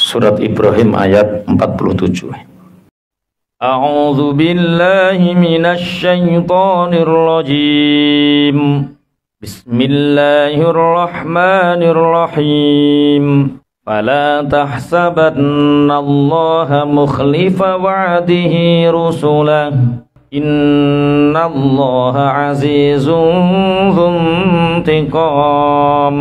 Surat Ibrahim ayat 47. A'udzu billahi minasy syaithanir rajim. Bismillahirrahmanirrahim. Fala tahsabannallaha mukhlifa wa'dihi rusulah. Innallaha azizun dzuntiqam.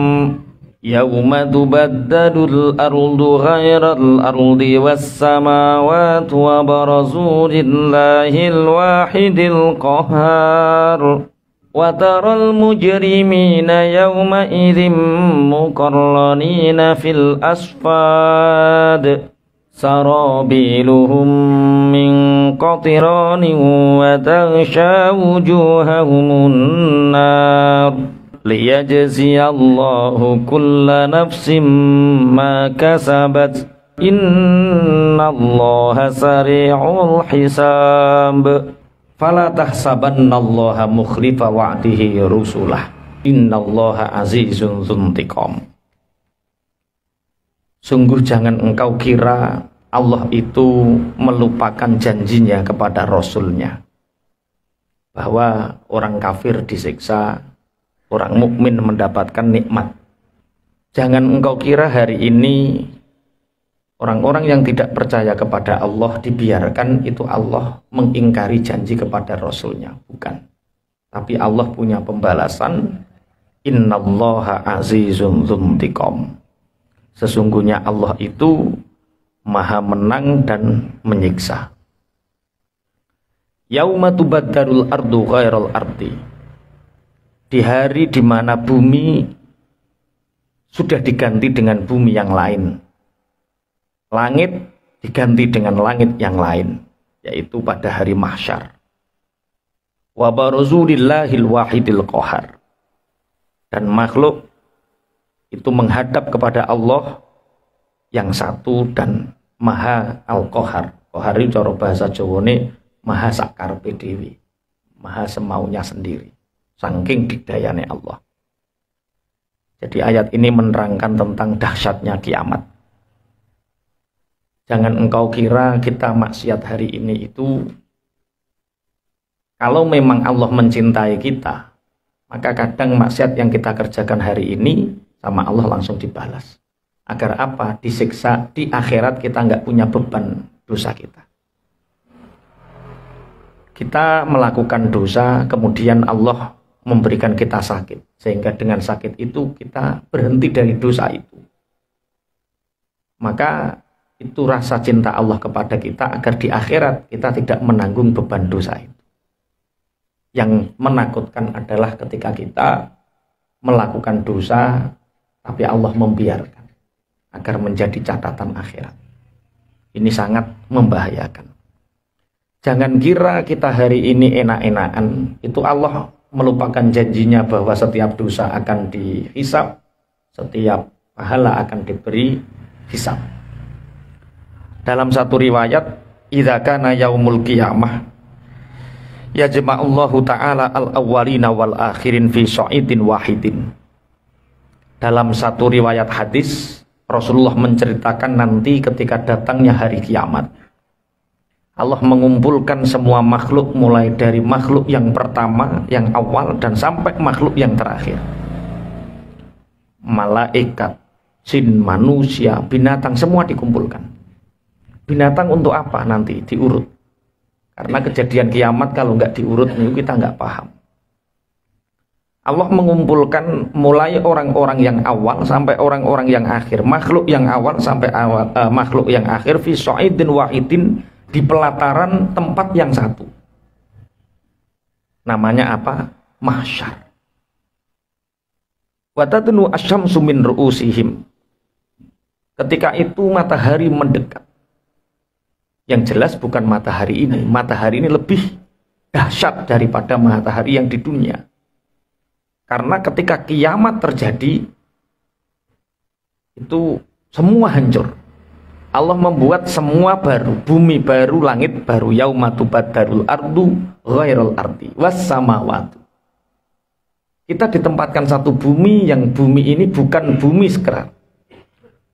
Yauma tubaddalul ardu ghairal ardi was samawati wa barazu lillahil wahidil qahhar wa taral mujrimina yawma idzim muqarranina fil asfad sarabiluhum min qatiranin wa taghsha wujuhahumun nar liyajziyallahu kulla nafsin ma kasabat innallaha sari'ul hisab. Fala tahsabannallaha mukhlifa wa'dihi rusulah innallaha azizun dzuntiqam. Sungguh jangan engkau kira Allah itu melupakan janjinya kepada Rasulnya bahwa orang kafir disiksa, orang mukmin mendapatkan nikmat. Jangan engkau kira hari ini orang-orang yang tidak percaya kepada Allah dibiarkan itu Allah mengingkari janji kepada Rasulnya. Bukan. Tapi Allah punya pembalasan. Innallaha azizun dzuntiqam. Sesungguhnya Allah itu maha menang dan menyiksa. Yauma tubaddalul ardu ghairal ardi. Di hari di mana bumi sudah diganti dengan bumi yang lain, langit diganti dengan langit yang lain, yaitu pada hari mahsyar. Wa barazu lillahil wahidil qahhar. Dan makhluk itu menghadap kepada Allah yang satu dan maha al-qahhar. Qahhar itu cara bahasa Jawane maha sakarepe dhewe, maha semaunya sendiri. Saking dikdayane Allah. Jadi ayat ini menerangkan tentang dahsyatnya kiamat. Jangan engkau kira kita maksiat hari ini itu, kalau memang Allah mencintai kita, maka kadang maksiat yang kita kerjakan hari ini sama Allah langsung dibalas. Agar apa? Disiksa di akhirat, kita nggak punya beban dosa kita. Kita melakukan dosa, kemudian Allah memberikan kita sakit, sehingga dengan sakit itu kita berhenti dari dosa itu. Maka itu rasa cinta Allah kepada kita agar di akhirat kita tidak menanggung beban dosa itu. Yang menakutkan adalah ketika kita melakukan dosa tapi Allah membiarkan agar menjadi catatan akhirat. Ini sangat membahayakan. Jangan kira kita hari ini enak-enakan, itu Allah melupakan janjinya bahwa setiap dosa akan dihisab, setiap pahala akan diberi hisab. Dalam satu riwayat, idza kana yaumul qiyamah yajma'ullahu ta'ala al-awwalina wal akhirin fi sha'idin wahidin. Dalam satu riwayat hadis, Rasulullah menceritakan nanti ketika datangnya hari kiamat, Allah mengumpulkan semua makhluk, mulai dari makhluk yang pertama, yang awal, dan sampai makhluk yang terakhir. Malaikat, jin, manusia, binatang, semua dikumpulkan. Binatang untuk apa nanti? Diurut. Karena kejadian kiamat kalau nggak diurut, kita nggak paham. Allah mengumpulkan mulai orang-orang yang awal sampai orang-orang yang akhir. Makhluk yang awal sampai makhluk yang akhir. Fi sha'idin wahidin. Di pelataran tempat yang satu. Namanya apa? Mahsyar. Wa tadnu asyamsu min ru'usihim. Ketika itu matahari mendekat. Yang jelas bukan matahari ini. Matahari ini lebih dahsyat daripada matahari yang di dunia. Karena ketika kiamat terjadi, itu semua hancur. Allah membuat semua baru, bumi baru, langit baru. Yauma tubaddarul ardu ghairal ardi was samawati. Kita ditempatkan satu bumi, yang bumi ini bukan bumi sekarang.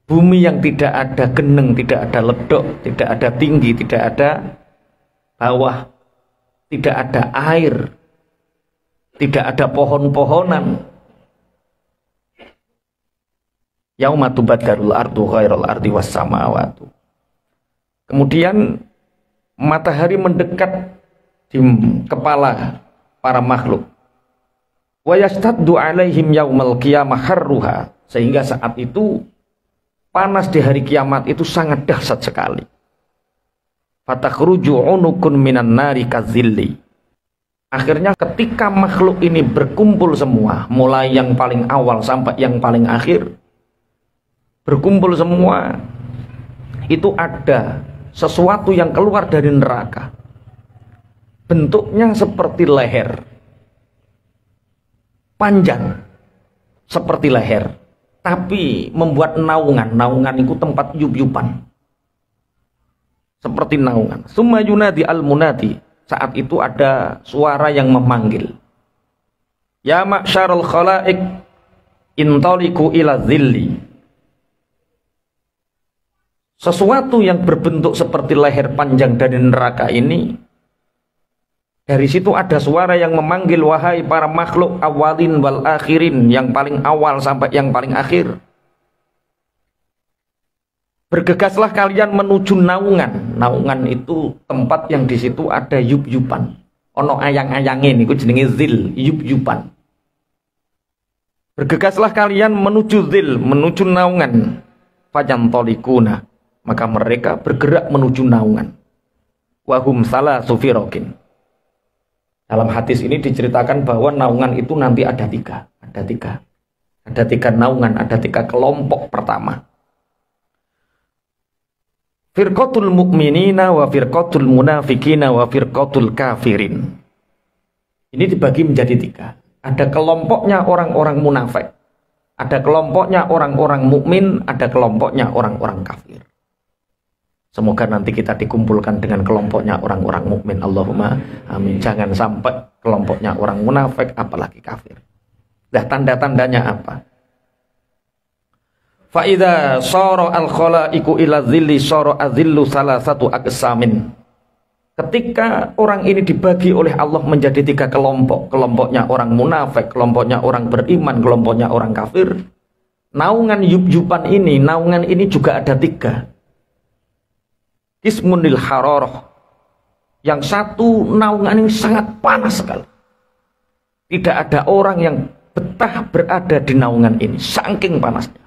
Bumi yang tidak ada geneng, tidak ada ledok, tidak ada tinggi, tidak ada bawah, tidak ada air, tidak ada pohon-pohonan. Yauma tubaddarul ardu ghairal ardi was samawati. Kemudian matahari mendekat di kepala para makhluk. Wa yastaddu alaihim yaumal qiyamah harruha, sehingga saat itu panas di hari kiamat itu sangat dahsyat sekali. Fatakhruju unukun minan nari kazilli. Akhirnya ketika makhluk ini berkumpul semua, mulai yang paling awal sampai yang paling akhir, berkumpul semua, itu ada sesuatu yang keluar dari neraka. Bentuknya seperti leher, panjang seperti leher, tapi membuat naungan. Naungan itu tempat yup-yupan, seperti naungan. Summa yunadi al-munadi, saat itu ada suara yang memanggil, ya ma'syarul khalaik intaliku ila zilli. Sesuatu yang berbentuk seperti leher panjang dari neraka ini, dari situ ada suara yang memanggil, wahai para makhluk awalin wal akhirin, yang paling awal sampai yang paling akhir, bergegaslah kalian menuju naungan. Naungan itu tempat yang di situ ada yup-yupan, ono ayang-ayangin, itu jenenge zil, yup-yupan. Bergegaslah kalian menuju zil, menuju naungan. Fajantolikuna, maka mereka bergerak menuju naungan. Wahum salah sufirokin. Dalam hadis ini diceritakan bahwa naungan itu nanti ada tiga. Ada tiga naungan, ada tiga kelompok pertama. Firqatul mu'minina wa firqatul munafikina wa firqatul kafirin. Ini dibagi menjadi tiga. Ada kelompoknya orang-orang munafik, ada kelompoknya orang-orang mukmin, ada kelompoknya orang-orang kafir. Semoga nanti kita dikumpulkan dengan kelompoknya orang-orang mukmin. Allahumma amin. Jangan sampai kelompoknya orang munafik apalagi kafir. Nah, tanda-tandanya apa? Fa idza sara al-khalaiqu ila dhilli sara adzillu salasatu aqsamin. Ketika orang ini dibagi oleh Allah menjadi tiga kelompok, kelompoknya orang munafik, kelompoknya orang beriman, kelompoknya orang kafir. Naungan yup-yupan ini, naungan ini juga ada tiga. Ismunil hararah. Yang satu naungan ini sangat panas sekali. Tidak ada orang yang betah berada di naungan ini, saking panasnya.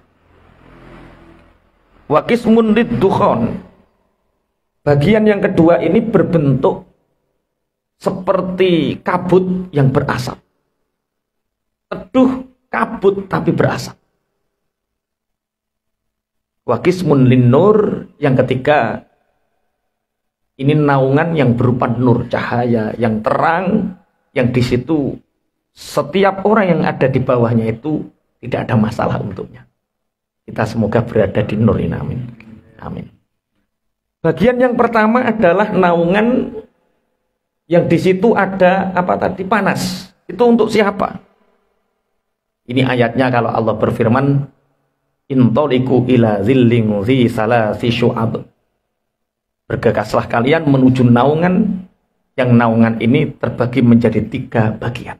Wa qismun liddukhon. Bagian yang kedua ini berbentuk seperti kabut yang berasap. Teduh kabut tapi berasap. Wa qismun linnur, yang ketiga ini naungan yang berupa nur, cahaya yang terang, yang di situ setiap orang yang ada di bawahnya itu tidak ada masalah untuknya. Kita semoga berada di nur ini, amin. Amin. Bagian yang pertama adalah naungan yang di situ ada apa tadi? Panas. Itu untuk siapa? Ini ayatnya kalau Allah berfirman, intoliku ila zillin zi salasi syu'ab. Bergegaslah kalian menuju naungan, yang naungan ini terbagi menjadi tiga bagian.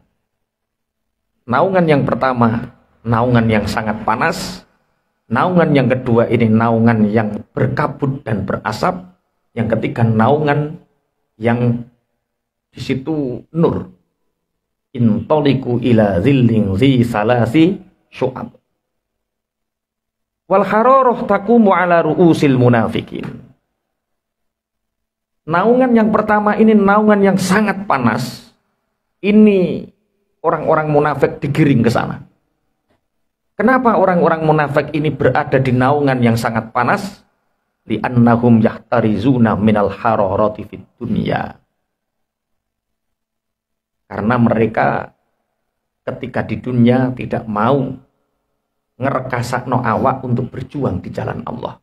Naungan yang pertama, naungan yang sangat panas. Naungan yang kedua ini naungan yang berkabut dan berasap. Yang ketiga naungan yang di situ nur. Intoliku ila zillin zi salasi syu'ab. Wal hararah taqumu ala ru'usil munafikin. Naungan yang pertama ini naungan yang sangat panas. Ini orang-orang munafik digiring ke sana. Kenapa orang-orang munafik ini berada di naungan yang sangat panas? Li'annahum yahtarizuna minal hararati fid dunya. Karena mereka ketika di dunia tidak mau ngerekasakno awak untuk berjuang di jalan Allah.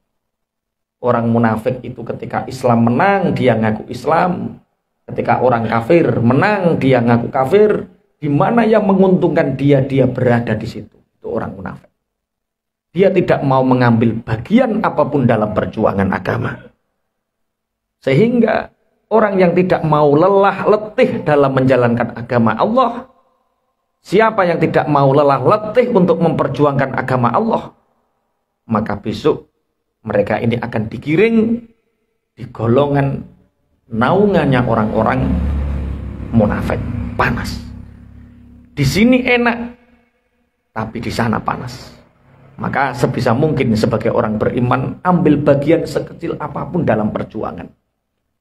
Orang munafik itu ketika Islam menang, dia ngaku Islam. Ketika orang kafir menang, dia ngaku kafir. Di mana yang menguntungkan dia berada di situ. Itu orang munafik. Dia tidak mau mengambil bagian apapun dalam perjuangan agama. Sehingga orang yang tidak mau lelah letih dalam menjalankan agama Allah, siapa yang tidak mau lelah letih untuk memperjuangkan agama Allah, maka besok mereka ini akan digiring di golongan naungannya orang-orang munafik. Panas. Di sini enak, tapi di sana panas. Maka sebisa mungkin sebagai orang beriman, ambil bagian sekecil apapun dalam perjuangan.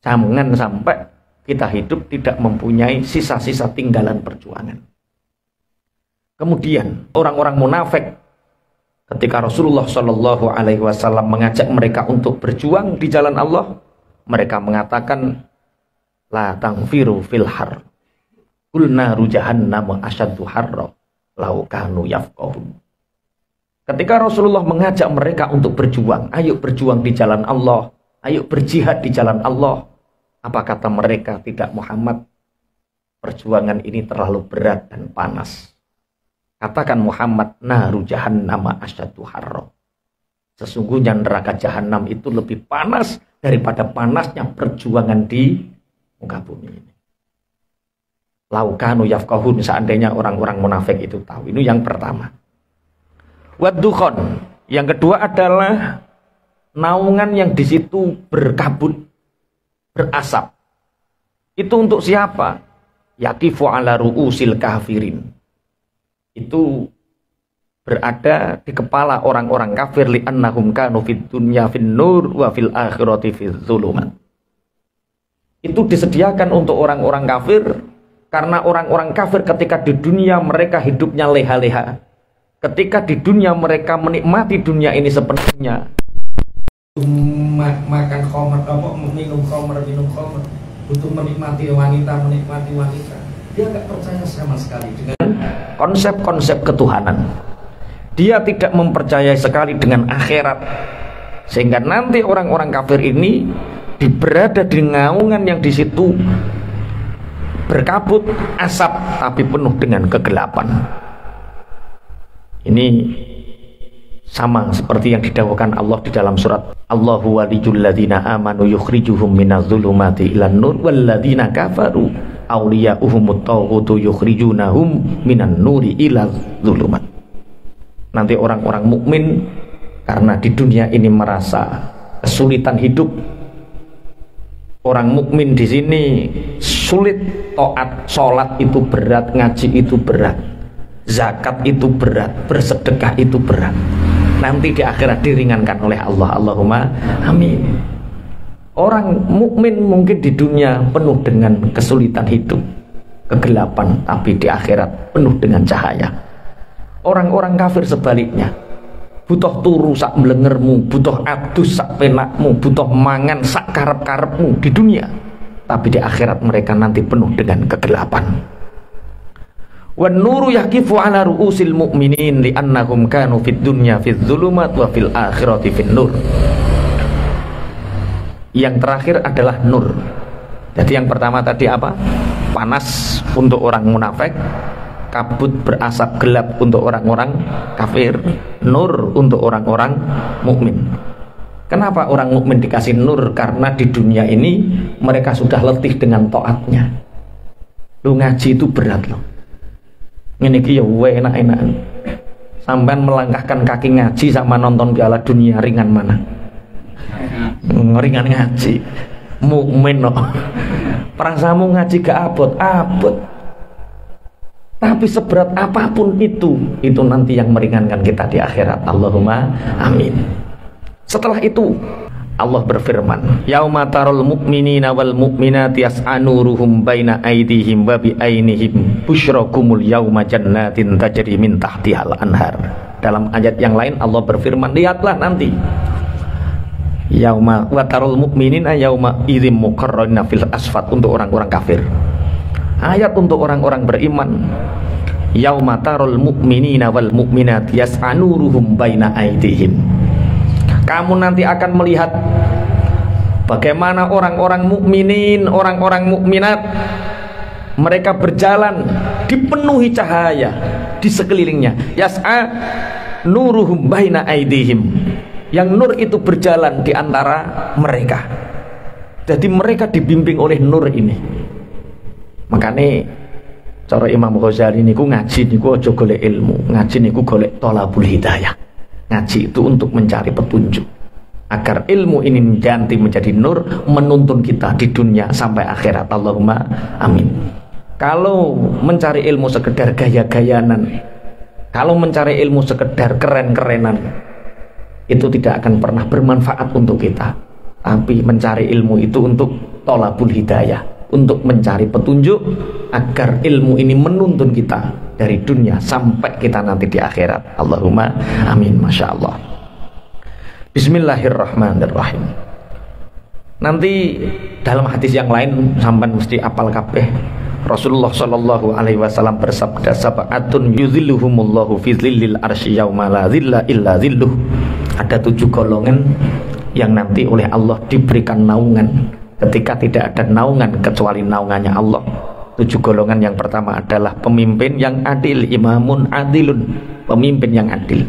Jangan sampai kita hidup tidak mempunyai sisa-sisa tinggalan perjuangan. Kemudian orang-orang munafik, ketika Rasulullah Shallallahu Alaihi Wasallam mengajak mereka untuk berjuang di jalan Allah, mereka mengatakan, la tangfiru fil har, qulna jahannam asyaddu harra law kanu yafqahun. Ketika Rasulullah mengajak mereka untuk berjuang, ayo berjuang di jalan Allah, ayo berjihad di jalan Allah, apa kata mereka? Tidak, Muhammad, perjuangan ini terlalu berat dan panas. Katakan Muhammad, naru jahannam asyaddu harra. Sesungguhnya neraka jahanam itu lebih panas daripada panasnya perjuangan di muka bumi ini. Laukanu yafqahun, seandainya orang-orang munafik itu tahu. Ini yang pertama. Waddukhon, yang kedua adalah naungan yang di situ berkabut, berasap. Itu untuk siapa? Yaqifu ala ru'usil kafirin. Itu berada di kepala orang-orang kafir, li'annahum kanu fid dunya fin nur wa fil akhirati fiz zulumat. Itu disediakan untuk orang-orang kafir, karena orang-orang kafir ketika di dunia mereka hidupnya leha-leha. Ketika di dunia mereka menikmati dunia ini sepenuhnya, makan khamr, minum khamr, butuh menikmati wanita, dia nggak percaya sama sekali dengan konsep-konsep ketuhanan. Dia tidak mempercayai sekali dengan akhirat, sehingga nanti orang-orang kafir ini berada di naungan yang di situ berkabut asap, tapi penuh dengan kegelapan. Ini sama seperti yang didawuhkan Allah di dalam surat Allahu waliyul ladzina amanu yukhrijuhum minadz zulumati ilan nur wal ladzina kafaru awliya'uhumut taghutu yukhrijunahum minan nuri ilaz zulumat. Nanti orang-orang mukmin karena di dunia ini merasa kesulitan hidup, orang mukmin di sini sulit taat, sholat itu berat, ngaji itu berat, zakat itu berat, bersedekah itu berat. Nanti di akhirat diringankan oleh Allah. Allahumma amin. Orang mukmin mungkin di dunia penuh dengan kesulitan hidup, kegelapan, tapi di akhirat penuh dengan cahaya. Orang-orang kafir sebaliknya, butuh turu sak mlengermu, butuh adus sak penakmu, butuh mangan sak karep-karepmu di dunia, tapi di akhirat mereka nanti penuh dengan kegelapan. Wan nuru yaqifu ala ru'usil mu'minin li'annahum kanu fid dunya fiz zulumat wa fil akhirati fin nur. Yang terakhir adalah nur. Jadi yang pertama tadi apa? Panas untuk orang munafik, kabut berasap gelap untuk orang-orang kafir, nur untuk orang-orang mukmin. Kenapa orang mukmin dikasih nur? Karena di dunia ini mereka sudah letih dengan taatnya. Lu ngaji itu berat loh. Ini ya enak-enak. Sampai melangkahkan kaki ngaji sama nonton Piala Dunia, ringan mana? Ringan ngaji. Mukmin loh. Perasamu ngaji gak abot. Tapi seberat apapun itu nanti yang meringankan kita di akhirat. Allahumma amin. Setelah itu Allah berfirman, yauma tarul mu'minina wal mu'minati yas'a nuruhum baina aydihim wa bi ainihim busyrakumul yauma jannatin tajri min tahtihal anhar. Dalam ayat yang lain Allah berfirman, lihatlah nanti yauma wa tarul mu'minina yauma idzim muqarrarina fil asfat untuk orang-orang kafir. Ayat untuk orang-orang beriman, yauma tarul mu'minina wal mu'minati yas'a nuruhum baina aydihim. Kamu nanti akan melihat bagaimana orang-orang mukminin, orang-orang mukminat, mereka berjalan dipenuhi cahaya di sekelilingnya. Yas'a nuruhum baina aidihim, yang nur itu berjalan di antara mereka. Jadi mereka dibimbing oleh nur ini. Makanya cara Imam Ghazali niku ngaji niku aja golek ilmu, ngaji niku golek thalabul hidayah. Ngaji itu untuk mencari petunjuk agar ilmu ini ganti menjadi nur, menuntun kita di dunia sampai akhirat. Allahumma amin. Kalau mencari ilmu sekedar gaya-gayanan, kalau mencari ilmu sekedar keren-kerenan, itu tidak akan pernah bermanfaat untuk kita. Tapi mencari ilmu itu untuk thalabul hidayah, untuk mencari petunjuk agar ilmu ini menuntun kita dari dunia sampai kita nanti di akhirat. Allahumma amin. Masya Allah. Bismillahirrahmanirrahim. Nanti dalam hadis yang lain sampai mesti apal kabeh. Rasulullah Shallallahu Alaihi Wasallam bersabda, sab'atun yuzilluhumullahu fi zillil arsy yauma la zilla illa zilluh. Ada 7 golongan yang nanti oleh Allah diberikan naungan ketika tidak ada naungan kecuali naungannya Allah. 7 golongan yang pertama adalah pemimpin yang adil, imamun adilun, pemimpin yang adil.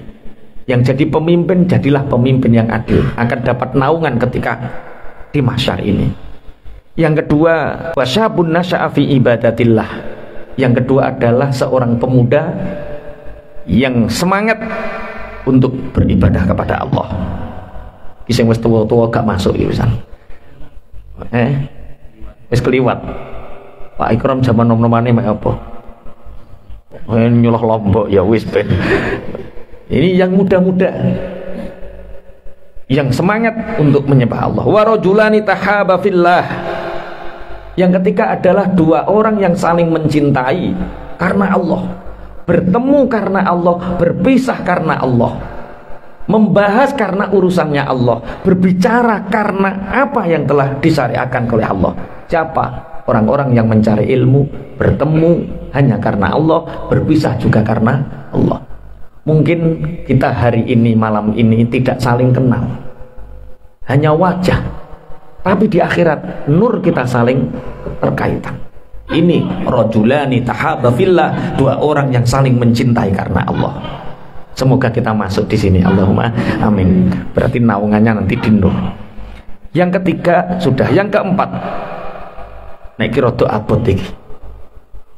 Yang jadi pemimpin, jadilah pemimpin yang adil, akan dapat naungan ketika di mahsyar ini. Yang kedua, wasyabun nasya'a fi ibadatillah. Yang kedua adalah seorang pemuda yang semangat untuk beribadah kepada Allah. Kisah wis tua-tua gak masuk iki pisan. Wis keliwat. Pak Ikram zaman nom-nomane mek apa? Nyulah lombok ya wis ben. Ini yang muda-muda yang semangat untuk menyembah Allah. Wa rajulani tahaba fillah. Yang ketiga adalah 2 orang yang saling mencintai karena Allah, bertemu karena Allah, berpisah karena Allah, membahas karena urusannya Allah, berbicara karena apa yang telah disyariatkan oleh Allah. Siapa? Orang-orang yang mencari ilmu, bertemu hanya karena Allah, berpisah juga karena Allah. Mungkin kita hari ini, malam ini tidak saling kenal, hanya wajah, tapi di akhirat nur kita saling terkaitan. Ini rajulani tahaba fillah, 2 orang yang saling mencintai karena Allah. Semoga kita masuk di sini. Allahumma amin. Berarti naungannya nanti di nur. Yang ketiga sudah. Yang keempat, nek kira abot iki.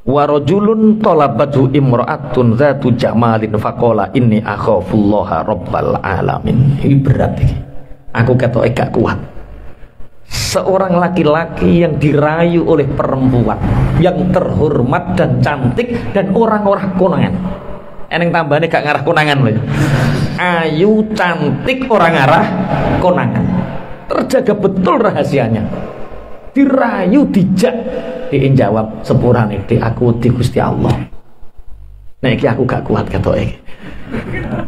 Wa rajulun talabatu imra'atun zatu jamalin faqala inni akhafullaha rabbal alamin. Ini berat iki. Aku ketoke gak kuat. Seorang laki-laki yang dirayu oleh perempuan yang terhormat dan cantik dan orang-orang konangan. Eneng tambahane gak ngarah konangan lho. Ayu, cantik, orang ngarah konangan. Terjaga betul rahasianya. Dirayu, dijak, dijawab sepurane di aku di Gusti Allah. Nah iki aku gak kuat ketoke iki.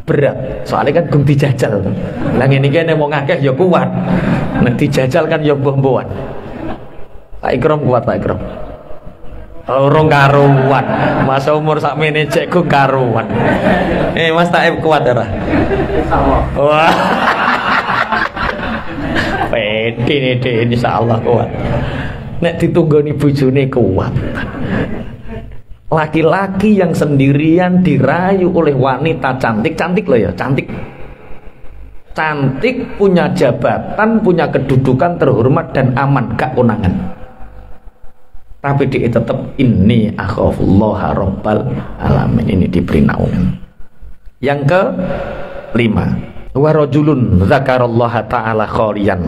Berat, soalnya kan gung dijajal. Lah ngene iki nek wong akeh ya kuat. Nek dijajal kan ya mbuh-mbuhan. Pak Ikram kuat, Pak Ikram. Orang karuan, masa umur sakmene cek gung karuan. Mas Taib kuat ora? Wah. Pede nih, insyaallah kuat. Nek ditunggoni bojone kuat. Laki-laki yang sendirian dirayu oleh wanita cantik loh ya, cantik, punya jabatan, punya kedudukan, terhormat dan aman, gak konangan. Tapi dia tetap ini akhafullaha rabbal alamin, ini diberi naungan. Yang ke-5, wa rajulun dzakarallaha ta'ala khaliyan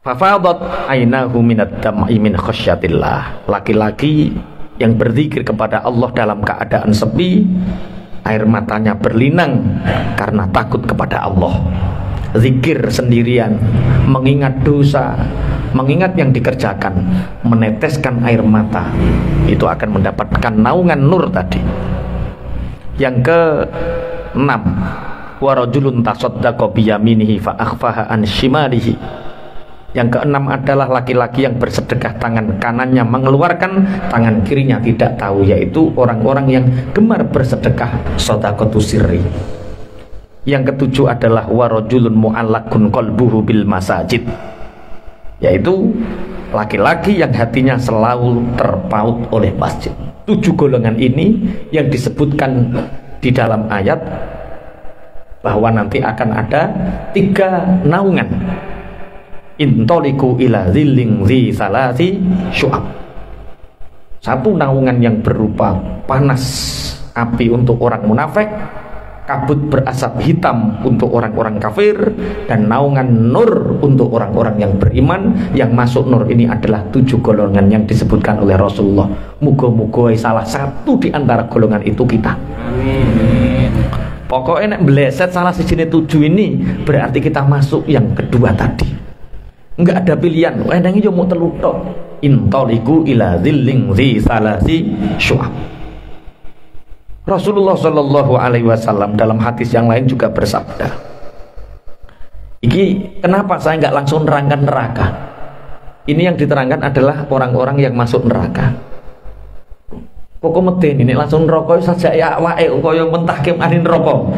fafadat ainahu minad dam'i min khasyatillah. Laki-laki yang berzikir kepada Allah dalam keadaan sepi, air matanya berlinang karena takut kepada Allah. Zikir sendirian, mengingat dosa, mengingat yang dikerjakan, meneteskan air mata, itu akan mendapatkan naungan nur tadi. Yang ke-6, wa rajulun tasaddaqa biyaminihi fa akhfaha an shimalihi. Yang ke-6 adalah laki-laki yang bersedekah, tangan kanannya mengeluarkan, tangan kirinya tidak tahu, yaitu orang-orang yang gemar bersedekah, shadaqatus sirri. Yang ke-7 adalah wa rajulun mu'allaqun qalbuhu bil masajid, yaitu laki-laki yang hatinya selalu terpaut oleh masjid. 7 golongan ini yang disebutkan di dalam ayat bahwa nanti akan ada 3 naungan. Intoliku ila zilling zi salasi syu'ab. 1 naungan yang berupa panas api untuk orang munafik, kabut berasap hitam untuk orang-orang kafir, dan naungan nur untuk orang-orang yang beriman. Yang masuk nur ini adalah 7 golongan yang disebutkan oleh Rasulullah. Muga-muga salah satu di antara golongan itu kita. Amin. Pokoknya nek bleset salah sijine 7 ini berarti kita masuk yang kedua tadi. Enggak ada pilihan. Enang yo mau telu tok. Intaliku ila zilling zi salasi syu'ab. Rasulullah Shallallahu Alaihi Wasallam dalam hadis yang lain juga bersabda, iki kenapa saya nggak langsung nerangkan neraka? Ini yang diterangkan adalah orang-orang yang masuk neraka. Kok meden ini langsung neraka saja ya awake koyo mentahke anin neraka.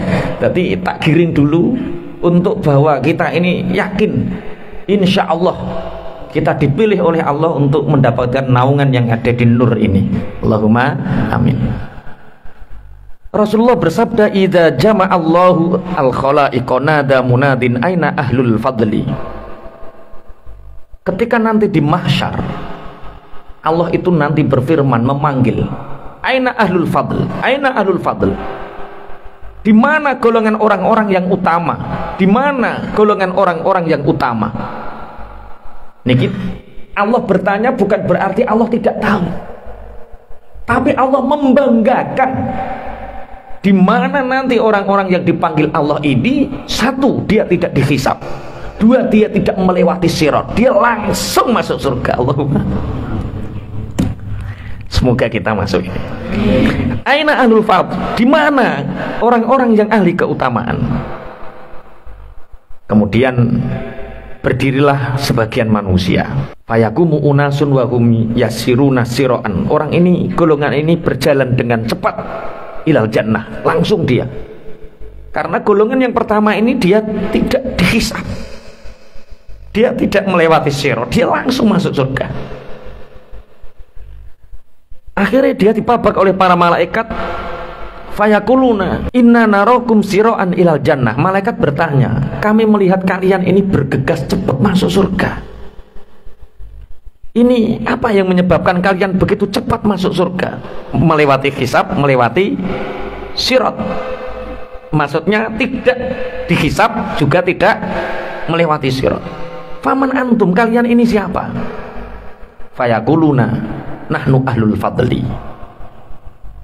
Jadi tak giring dulu untuk bahwa kita ini yakin insya Allah kita dipilih oleh Allah untuk mendapatkan naungan yang ada di nur ini. Allahumma amin. Rasulullah bersabda, idza jama'allahu al-khalaiqa nada munadin aina ahlul fadli. Ketika nanti di mahsyar, Allah itu nanti berfirman, memanggil, aina ahlul fadl, aina ahlul fadl. Di mana golongan orang-orang yang utama? Di mana golongan orang-orang yang utama? Niki Allah bertanya bukan berarti Allah tidak tahu, tapi Allah membanggakan. Di mana nanti orang-orang yang dipanggil Allah ini, 1, dia tidak dihisab, 2, dia tidak melewati sirat, dia langsung masuk surga. Allahumma. Semoga kita masuk ini. Aina ahlul fadl, di mana orang-orang yang ahli keutamaan? Kemudian berdirilah sebagian manusia. Fayakumu unasun wa hum yasiruna siroan. Orang ini, golongan ini berjalan dengan cepat ilal jannah, langsung dia. Karena golongan yang pertama ini dia tidak dihisab, dia tidak melewati sirat, dia langsung masuk surga. Akhirnya dia dipabak oleh para malaikat. Fayakuluna inna narakum siroan ilal jannah. Malaikat bertanya, kami melihat kalian ini bergegas cepat masuk surga. Ini apa yang menyebabkan kalian begitu cepat masuk surga? Melewati hisab, melewati sirat. Maksudnya tidak dihisab juga tidak melewati sirat. Faman antum, kalian ini siapa? Fayakuluna nahnu ahlul fadli.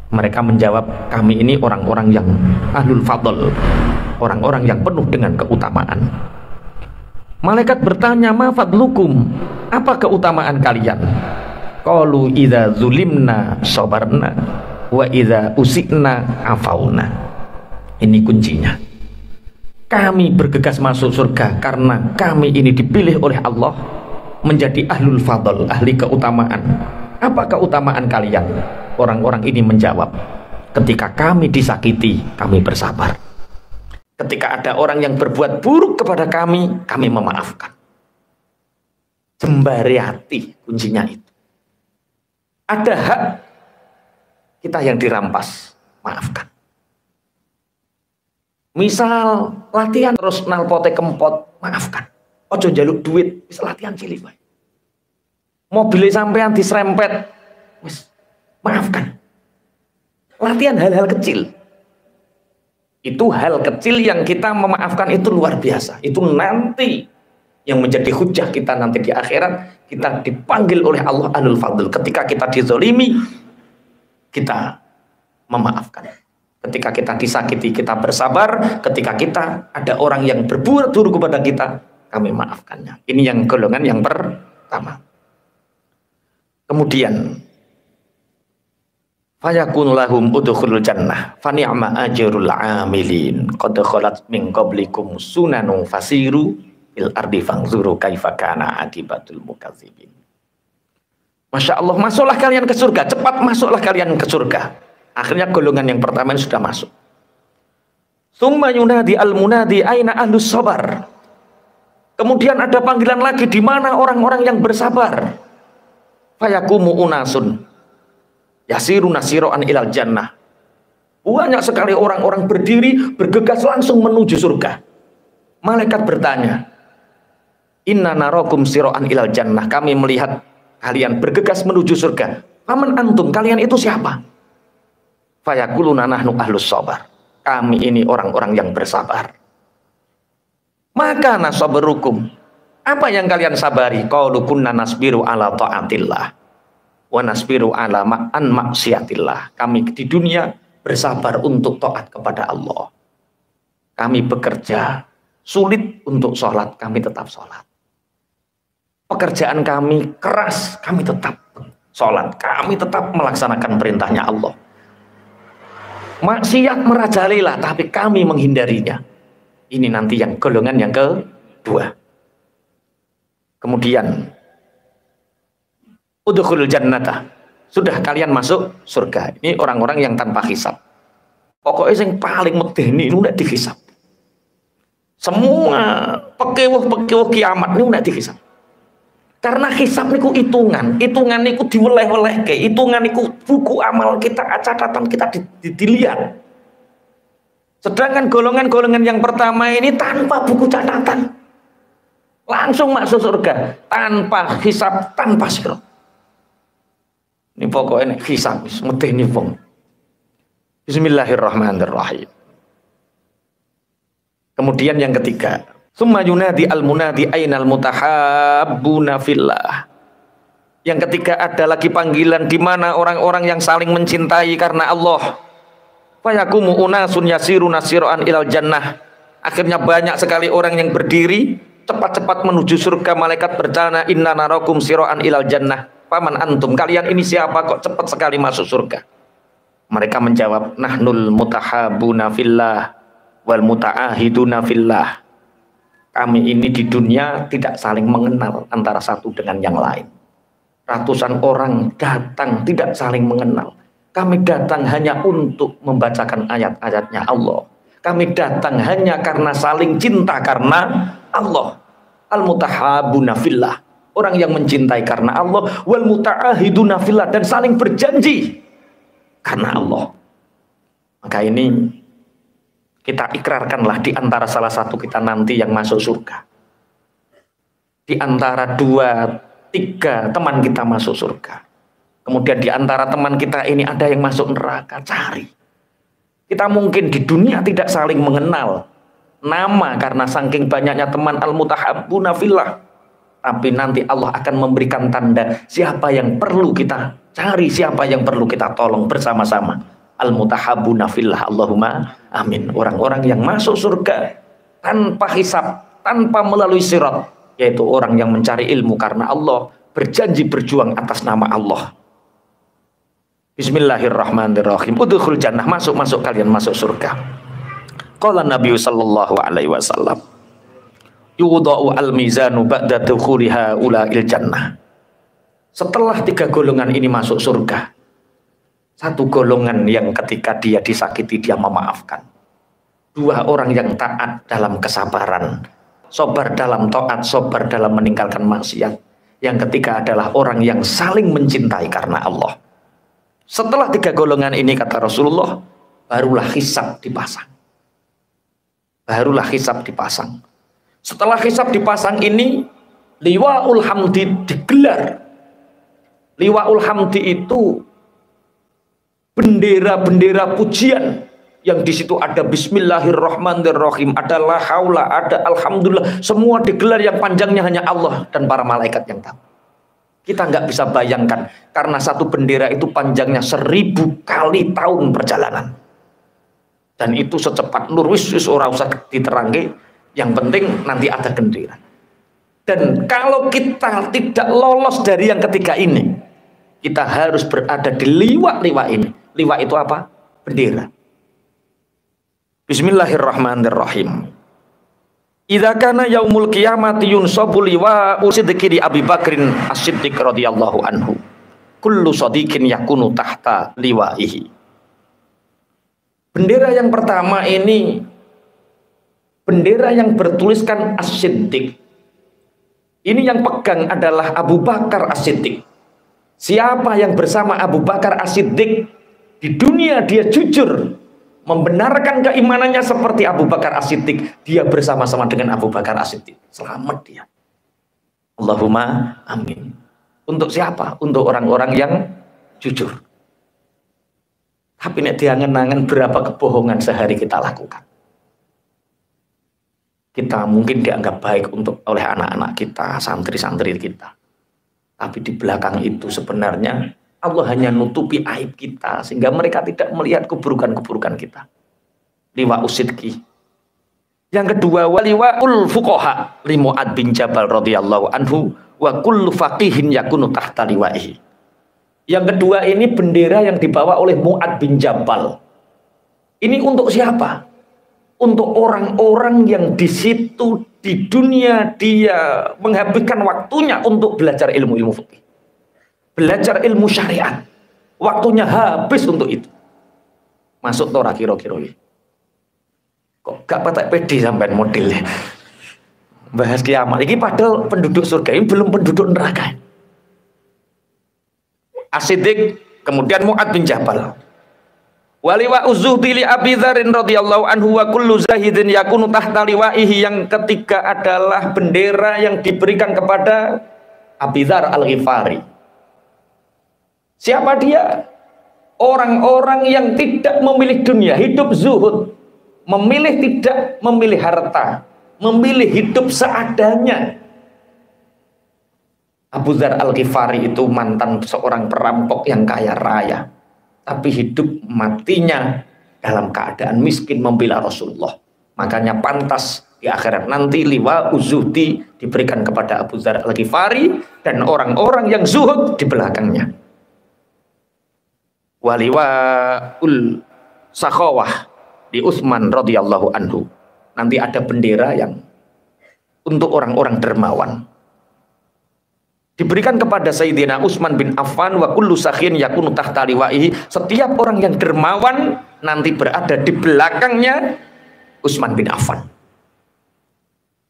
Mereka menjawab, kami ini orang-orang yang ahlul fadl, orang-orang yang penuh dengan keutamaan. Malaikat bertanya, ma fadlukum, apa keutamaan kalian? Qalu idza zulimna sabarna wa idza usikna afauna. Ini kuncinya. Kami bergegas masuk surga karena kami ini dipilih oleh Allah menjadi ahlul fadl, ahli keutamaan. Apa keutamaan kalian? Orang-orang ini menjawab, ketika kami disakiti, kami bersabar. Ketika ada orang yang berbuat buruk kepada kami memaafkan. Jembari hati, kuncinya itu. Ada hak kita yang dirampas, maafkan. Misal latihan terus nalpote kempot, maafkan. Ojo jaluk duit, bisa latihan cilik bae. Mobilnya sampean diserempet, maafkan. Latihan hal-hal kecil. Itu hal kecil yang kita memaafkan itu luar biasa. Itu nanti yang menjadi hujah kita nanti di akhirat. Kita dipanggil oleh Allah ahlul fadl. Ketika kita dizolimi, kita memaafkan. Ketika kita disakiti, kita bersabar. Ketika kita ada orang yang berbuat buruk kepada kita, kami maafkannya. Ini yang golongan yang pertama. Kemudian fayakunu lahum udkhulul jannah fa ni'ma ajrul amilin qad khalat min qablikum sunanu fasiru fil ardi fanzuru kaifa kana akibatul mukadzibin. Masya Allah, masuklah kalian ke surga, cepat masuklah kalian ke surga. Akhirnya golongan yang pertama sudah masuk. Tsumma yunadi al munadi aina ahlus sabar. Kemudian ada panggilan lagi, di mana orang-orang yang bersabar? Fayakumu unasun yasiru nasiroan ilal jannah. Banyak sekali orang-orang berdiri, bergegas langsung menuju surga. Malaikat bertanya, inna narakum siro'an ilal jannah. Kami melihat kalian bergegas menuju surga. Faman antum, kalian itu siapa? Fayakuluna nahnu ahlus sabar. Kami ini orang-orang yang bersabar. Maka nasabarukum, apa yang kalian sabari? Qalu kunna nasbiru ala ta'atillah wa nasbiru ala ma'an maksiatillah. Kami di dunia bersabar untuk taat kepada Allah. Kami bekerja sulit untuk sholat, kami tetap sholat. Pekerjaan kami keras, kami tetap sholat. Kami tetap melaksanakan perintahnya Allah. Maksiat merajalela, tapi kami menghindarinya. Ini nanti yang golongan yang kedua. Kemudian udkhulul jannata. Sudah kalian masuk surga. Ini orang-orang yang tanpa hisab. Pokoknya yang paling medeni ini udah dihisab. Semua pekewuh kiamat ini udah dihisab. Karena hisab niku hitungan niku diweleh-welehke, hitungan niku buku amal kita, catatan kita dilihat. Sedangkan golongan-golongan yang pertama ini tanpa buku catatan, langsung masuk surga, tanpa hisab, tanpa sirat. Ini pokoknya hisab, medeni wong. Bismillahirrahmanirrahim. Kemudian yang ketiga, summa yunadi al-munadi ainal mutahabbuna fillah. Yang ketiga ada lagi panggilan di mana orang-orang yang saling mencintai karena Allah. Fayakumu unasun yasiruna siro'an ilal jannah. Akhirnya banyak sekali orang yang berdiri cepat-cepat menuju surga. Malaikat bertanya, inna narakum siro'an ilal jannah. Paman antum, kalian ini siapa kok cepat sekali masuk surga? Mereka menjawab, nahnul mutahabuna fillah wal muta'ahiduna fillah. Kami ini di dunia tidak saling mengenal antara satu dengan yang lain. Ratusan orang datang tidak saling mengenal. Kami datang hanya untuk membacakan ayat-ayatnya Allah. Kami datang hanya karena saling cinta karena Allah. Al-mutahabuna fillah. Orang yang mencintai karena Allah, wal muta'ahiduna fillah, dan saling berjanji karena Allah. Maka ini kita ikrarkanlah di antara salah satu kita nanti yang masuk surga. Di antara 2, 3 teman kita masuk surga. Kemudian di antara teman kita ini ada yang masuk neraka, cari. Kita mungkin di dunia tidak saling mengenal nama karena saking banyaknya teman al-mutahabbuna fillah. Tapi nanti Allah akan memberikan tanda siapa yang perlu kita cari, siapa yang perlu kita tolong bersama-sama. Al-mutahabbuna fillah, Allahumma amin. Orang-orang yang masuk surga tanpa hisab, tanpa melalui sirat, yaitu orang yang mencari ilmu karena Allah, berjanji berjuang atas nama Allah. Bismillahirrahmanirrahim. Udkhul jannah, masuk kalian masuk surga. Qala Nabi sallallahu alaihi wasallam, yudha'u al-mizanu ba'da dukhuliha ula'il jannah. Setelah 3 golongan ini masuk surga, satu golongan yang ketika dia disakiti dia memaafkan. 2 orang yang taat dalam kesabaran, sabar dalam taat, sabar dalam meninggalkan maksiat. Yang ketiga adalah orang yang saling mencintai karena Allah. Setelah 3 golongan ini, kata Rasulullah, barulah hisab dipasang. Barulah hisab dipasang. Setelah hisab dipasang ini, liwa'ul hamdi digelar. Liwa'ul hamdi itu bendera-bendera pujian, yang di situ ada bismillahirrahmanirrahim, ada la haula, ada alhamdulillah, semua digelar yang panjangnya hanya Allah dan para malaikat yang tahu. Kita nggak bisa bayangkan, karena satu bendera itu panjangnya 1000 kali tahun perjalanan. Dan itu secepat nur, wis ora usah diterangke, yang penting nanti ada bendera. Dan kalau kita tidak lolos dari yang ketiga ini, kita harus berada di liwa-liwa ini. Liwa itu apa? Bendera. Bismillahirrahmanirrahim. Idza kana yaumul qiyamati yunsabu liwa'u sidqi li Abi Bakrin As-Siddiq radhiyallahu anhu. Kullu shadiqin yakunu tahta liwa'ihi. Bendera yang pertama ini bendera yang bertuliskan As-Siddiq. Ini yang pegang adalah Abu Bakar As-Siddiq. Siapa yang bersama Abu Bakar As-Siddiq, di dunia dia jujur, membenarkan keimanannya seperti Abu Bakar As-Siddiq, dia bersama-sama dengan Abu Bakar As-Siddiq. Selamat dia. Allahumma amin. Untuk siapa? Untuk orang-orang yang jujur. Tapi nek diangen-angen berapa kebohongan sehari kita lakukan. Kita mungkin dianggap baik oleh anak-anak kita, santri-santri kita. Tapi di belakang itu sebenarnya Allah hanya nutupi aib kita sehingga mereka tidak melihat keburukan-keburukan kita. Liwa usidki. Yang kedua, waliwaul fuqaha li Mu'ad bin Jabal radhiyallahu anhu wa kullu faqihin yakunu tahta liwaihi. Yang kedua ini bendera yang dibawa oleh Mu'ad bin Jabal. Ini untuk siapa? Untuk orang-orang yang di situ di dunia dia menghabiskan waktunya untuk belajar ilmu-ilmu fikih. Belajar ilmu syariat. Waktunya habis untuk itu. Masuk tora kira-kira. Kok gak patek pede sampai modelnya. Bahas kiamat. Ini padahal penduduk surga ini belum penduduk neraka. As-Siddiq, kemudian Mu'ad bin Jabal. Waliwa uzuhdi li Abi Dzarin radhiyallahu anhu wa kullu zahidin yakunu tahta liwaihi. Yang ketiga adalah bendera yang diberikan kepada Abi Dzar Al-Ghifari. Siapa dia? Orang-orang yang tidak memilih dunia, hidup zuhud, memilih tidak memilih harta, memilih hidup seadanya. Abu Dzar Al-Ghifari itu mantan seorang perampok yang kaya raya, tapi hidup matinya dalam keadaan miskin membela Rasulullah. Makanya pantas di akhirat nanti liwa uzuhdi diberikan kepada Abu Dzar Al-Ghifari dan orang-orang yang zuhud di belakangnya. Waliwa ul sakhawah di Utsman radhiyallahu anhu. Nanti ada bendera yang untuk orang-orang dermawan. Diberikan kepada Sayyidina Utsman bin Affan wa kullu sakhin yakunu tahta liwaihi. Setiap orang yang dermawan nanti berada di belakangnya Utsman bin Affan.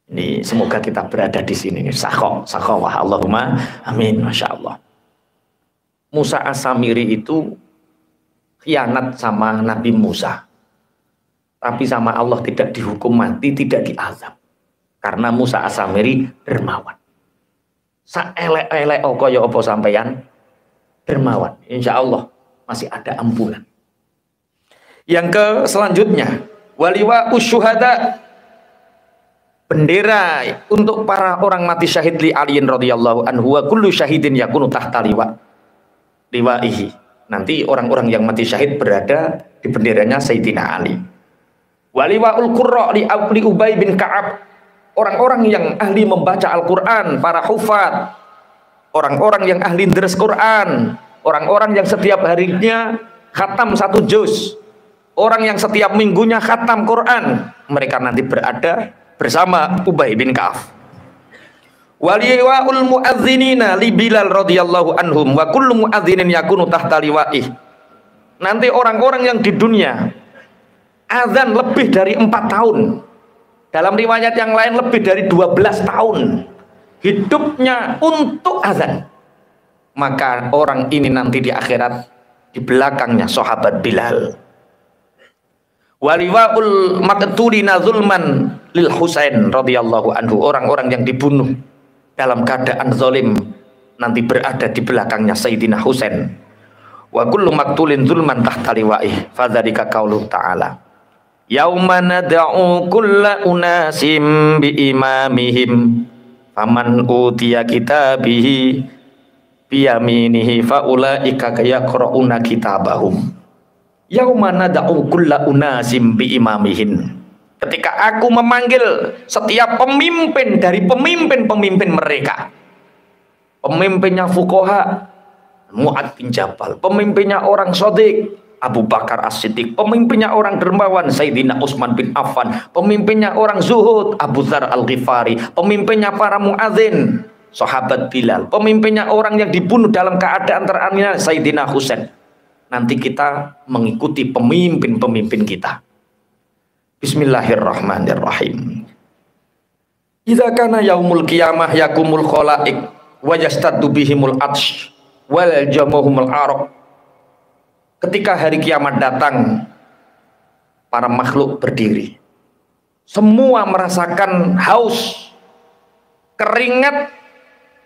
Ini semoga kita berada di sini. Sakhawah. Allahumma amin. Masya Allah. Musa As-Samiri itu khianat sama Nabi Musa. Tapi sama Allah tidak dihukum mati, tidak diazab. Karena Musa As-Samiri dermawan. Saelek-elek kaya apa sampeyan dermawan. Insya Allah masih ada ampunan. Yang selanjutnya, waliwa usyuhada, bendera untuk para orang mati syahid li aliin radhiyallahu anhu wa kullu syahidin yakunu tahta liwaihi. Nanti orang-orang yang mati syahid berada di benderanya Sayyidina Ali. Waliwaul qurra li Ubay bin Ka'ab, orang-orang yang ahli membaca Al-Quran, para hufad, orang-orang yang ahli deres Quran, orang-orang yang setiap harinya khatam 1 juz, orang yang setiap minggunya khatam Quran, mereka nanti berada bersama Ubay bin Ka'ab. Waliwaul muadzinina li Bilal radhiyallahu anhum wa kullu muadzinin yakunu tahta liwa'ih. Nanti orang-orang yang di dunia azan lebih dari 4 tahun, dalam riwayat yang lain lebih dari 12 tahun hidupnya untuk azan, maka orang ini nanti di akhirat di belakangnya sahabat Bilal. Waliwaul maqtulina zulman lil Husain radhiyallahu anhu, orang-orang yang dibunuh dalam keadaan zalim nanti berada di belakangnya Sayyidina Husain. Wa kullu maqtulin zulman tahta liwa'ih, fadzalika qauluhu ta'ala yauma nad'u kulla unasim bi imamihim faman utiya kitabihi biyaminihi faulaika yaqra'una kitabahum. Yauma nad'u kulla unasim bi imamihim, ketika aku memanggil setiap pemimpin dari pemimpin-pemimpin mereka. Pemimpinnya fuqaha Mu'ad bin Jabal, pemimpinnya orang shadiq Abu Bakar As-Siddiq, pemimpinnya orang dermawan Sayyidina Utsman bin Affan, pemimpinnya orang zuhud Abu Dzar Al-Ghifari, pemimpinnya para muadzin sahabat Bilal, pemimpinnya orang yang dibunuh dalam keadaan teraniaya Sayyidina Husain. Nanti kita mengikuti pemimpin-pemimpin kita. Bismillahirrahmanirrahim. Idza kana yaumul qiyamah yakumul khalaik wa yastaddu bihimul atsh wal jamuhumul araq. Ketika hari kiamat datang, para makhluk berdiri. Semua merasakan haus, keringat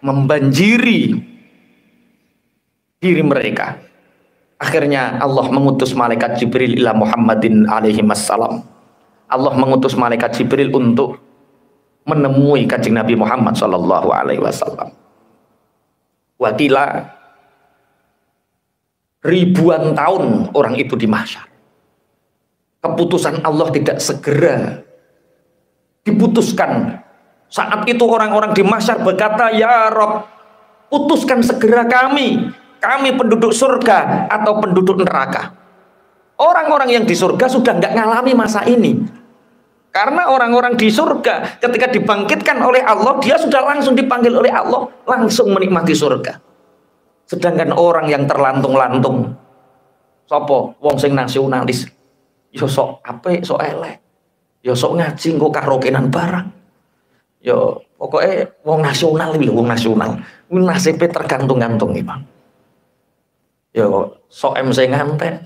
membanjiri diri mereka. Akhirnya Allah mengutus malaikat Jibril ila Muhammadin alaihi wassalam. Allah mengutus malaikat Jibril untuk menemui kanjeng Nabi Muhammad sallallahu alaihi wasallam. Wakila ribuan tahun orang itu di mahsyar. Keputusan Allah tidak segera diputuskan. Saat itu orang-orang di mahsyar berkata, "Ya Rabb, putuskan segera kami penduduk surga atau penduduk neraka." Orang-orang yang di surga sudah nggak ngalami masa ini. Karena orang-orang di surga ketika dibangkitkan oleh Allah, dia sudah langsung dipanggil oleh Allah, langsung menikmati surga. Sedangkan orang yang terlantung-lantung, sopo wong sing nasionalis, yo sok apik, sok elek, yo sok ngaji engko karokenan barang. Yo pokoknya wong nasional iki lho, wong nasional. Kuwi nasibe tergantung-gantung iki, Bang. Yo sok MC nganten,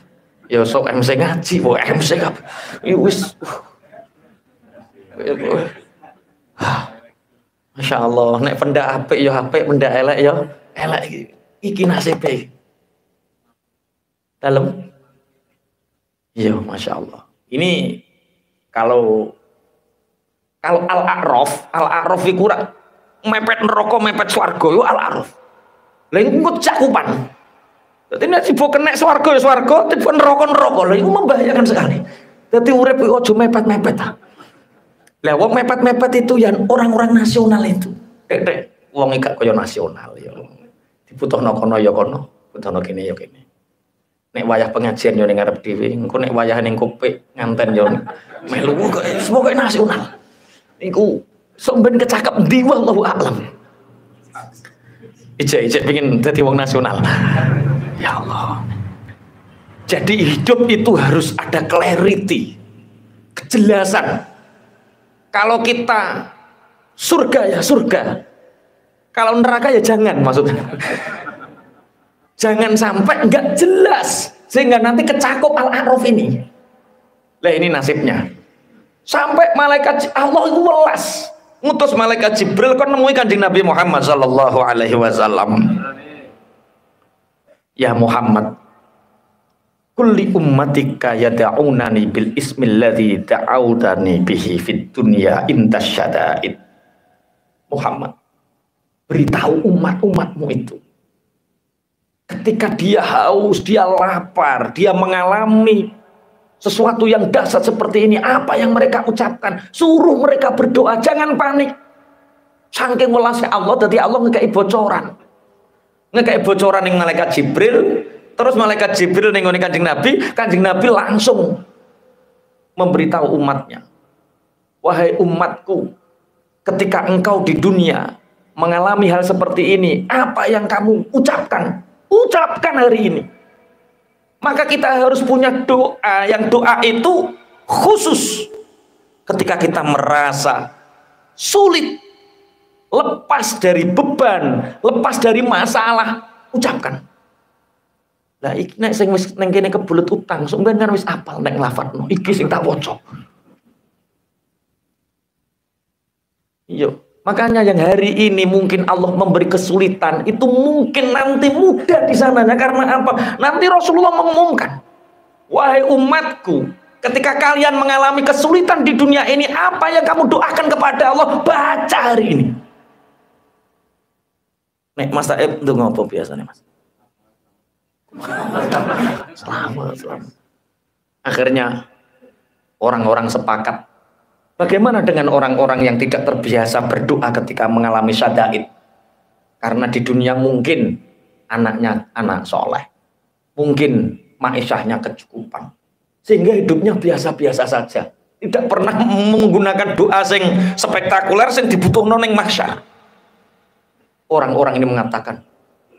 yo sok MC ngaji, wong MC apa? Wis Masya Allah, nek pendak apik yo apik, pendak elek yo elek. Iki nasibe dalam. Iya, Masya Allah. Ini kalau Al-A'raf iku ora mepet neraka, mepet swarga yo Al-A'raf. Lha iku cakupan. Dadi nek sibo kenek swarga ya swarga, tiba neraka. Lha iku membahayakan sekali. Dadi urip ojo mepet-mepet ta. Lah wong mepet-mepet itu yang orang-orang nasional itu. Dek, wong iki gak kaya nasional ya. Dibutuhno kono ya kono, butuhno kene ya kene. Nek wayah pengajian yo ning ngarep dhewe, engko nek wayah ning kopek nganten yo melu kok semoga nasional. Iku sok ben kecakep ndi wallahu a'lam. Ijek-ijek pengen dadi wong nasional. Ya Allah. Jadi hidup itu harus ada clarity, kejelasan. Kalau kita surga ya surga, kalau neraka ya jangan, maksudnya. Jangan sampai nggak jelas sehingga nanti kecakup Al-A'raf ini. Lah ini nasibnya. Sampai malaikat Allah itu welas ngutus malaikat Jibril kan nemui kanjeng Nabi Muhammad sallallahu alaihi wasallam. Ya Muhammad, kulli ummatika yad'unani bil ismil ladzi da'autani bihi fid dunya indas syada'id. Muhammad, beritahu umat-umatmu itu ketika dia haus, dia lapar, dia mengalami sesuatu yang dahsyat seperti ini, apa yang mereka ucapkan? Suruh mereka berdoa, jangan panik. Saking welasnya Allah, jadi Allah ngekei bocoran yang malaikat Jibril. Terus malaikat Jibril nengoni kanjeng Nabi langsung memberitahu umatnya, wahai umatku, ketika engkau di dunia mengalami hal seperti ini, apa yang kamu ucapkan hari ini. Maka kita harus punya doa, yang doa itu khusus ketika kita merasa sulit, lepas dari beban, lepas dari masalah, ucapkan. Lah iki nek sing wis nang kene kebulet utang, sampeyan kan wis apal nek lafadzno. Iki sing tak waca. Iya, makanya yang hari ini mungkin Allah memberi kesulitan, itu mungkin nanti mudah di sananya. Karena apa? Nanti Rasulullah mengumumkan, wahai umatku, ketika kalian mengalami kesulitan di dunia ini, apa yang kamu doakan kepada Allah, baca hari ini. Nek Mas Taib itu ngopo biasanya Mas? Selamat. Akhirnya orang-orang sepakat, bagaimana dengan orang-orang yang tidak terbiasa berdoa ketika mengalami syada'id? Karena di dunia mungkin anaknya anak soleh, mungkin ma'isyahnya kecukupan, sehingga hidupnya biasa-biasa saja, tidak pernah menggunakan doa sing spektakuler sing dibutuhno ning mahsyar. Orang-orang ini mengatakan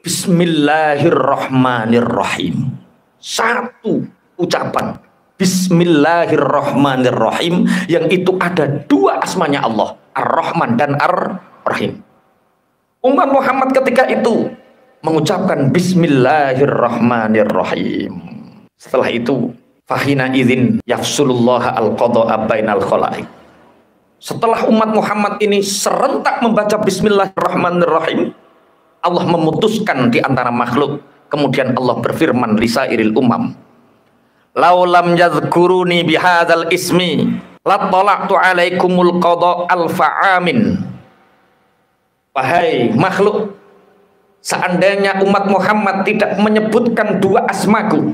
Bismillahirrahmanirrahim. Satu ucapan Bismillahirrahmanirrahim yang itu ada dua asmanya Allah, Ar-Rahman dan Ar-Rahim. Umat Muhammad ketika itu mengucapkan Bismillahirrahmanirrahim. Setelah itu Fahina idzin yafsulullah al-qada'a bainal khalaik. Setelah umat Muhammad ini serentak membaca bismillahirrahmanirrahim, Allah memutuskan di antara makhluk. Kemudian Allah berfirman lisairil umam, laulam yadhkuruni bihadzal ismi lattala'tu alaikumul qada alfa'amin. Wahai makhluk, seandainya umat Muhammad tidak menyebutkan dua asmaku,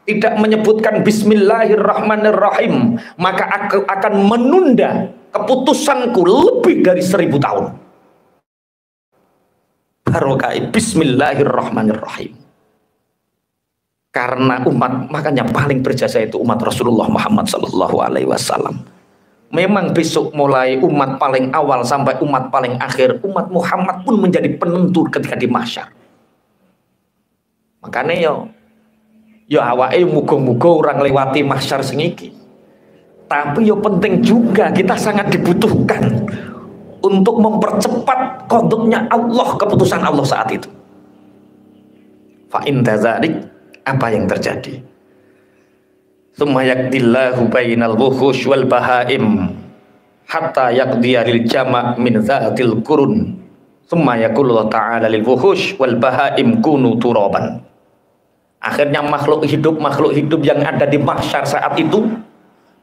tidak menyebutkan bismillahirrahmanirrahim, maka aku akan menunda keputusanku lebih dari 1000 tahun. Barokah bismillahirrahmanirrahim. Karena umat, makanya paling berjasa itu umat Rasulullah Muhammad sallallahu alaihi wasallam. Memang besok mulai umat paling awal sampai umat paling akhir, umat Muhammad pun menjadi penentu ketika di mahsyar. Makanya yo awake muga-muga orang lewati mahsyar sing iki. Tapi yo penting juga, kita sangat dibutuhkan untuk mempercepat qadanya Allah, keputusan Allah saat itu. Fa in tazalik, apa yang terjadi? Tsumma yaqdillahu bainal wuhush wal bahaim hatta yaqdiya lil jama' min dzatil qurun. Tsumma yaqulu ta'ala lil wuhush wal bahaim kunu turaban. Akhirnya makhluk hidup yang ada di mahsyar saat itu,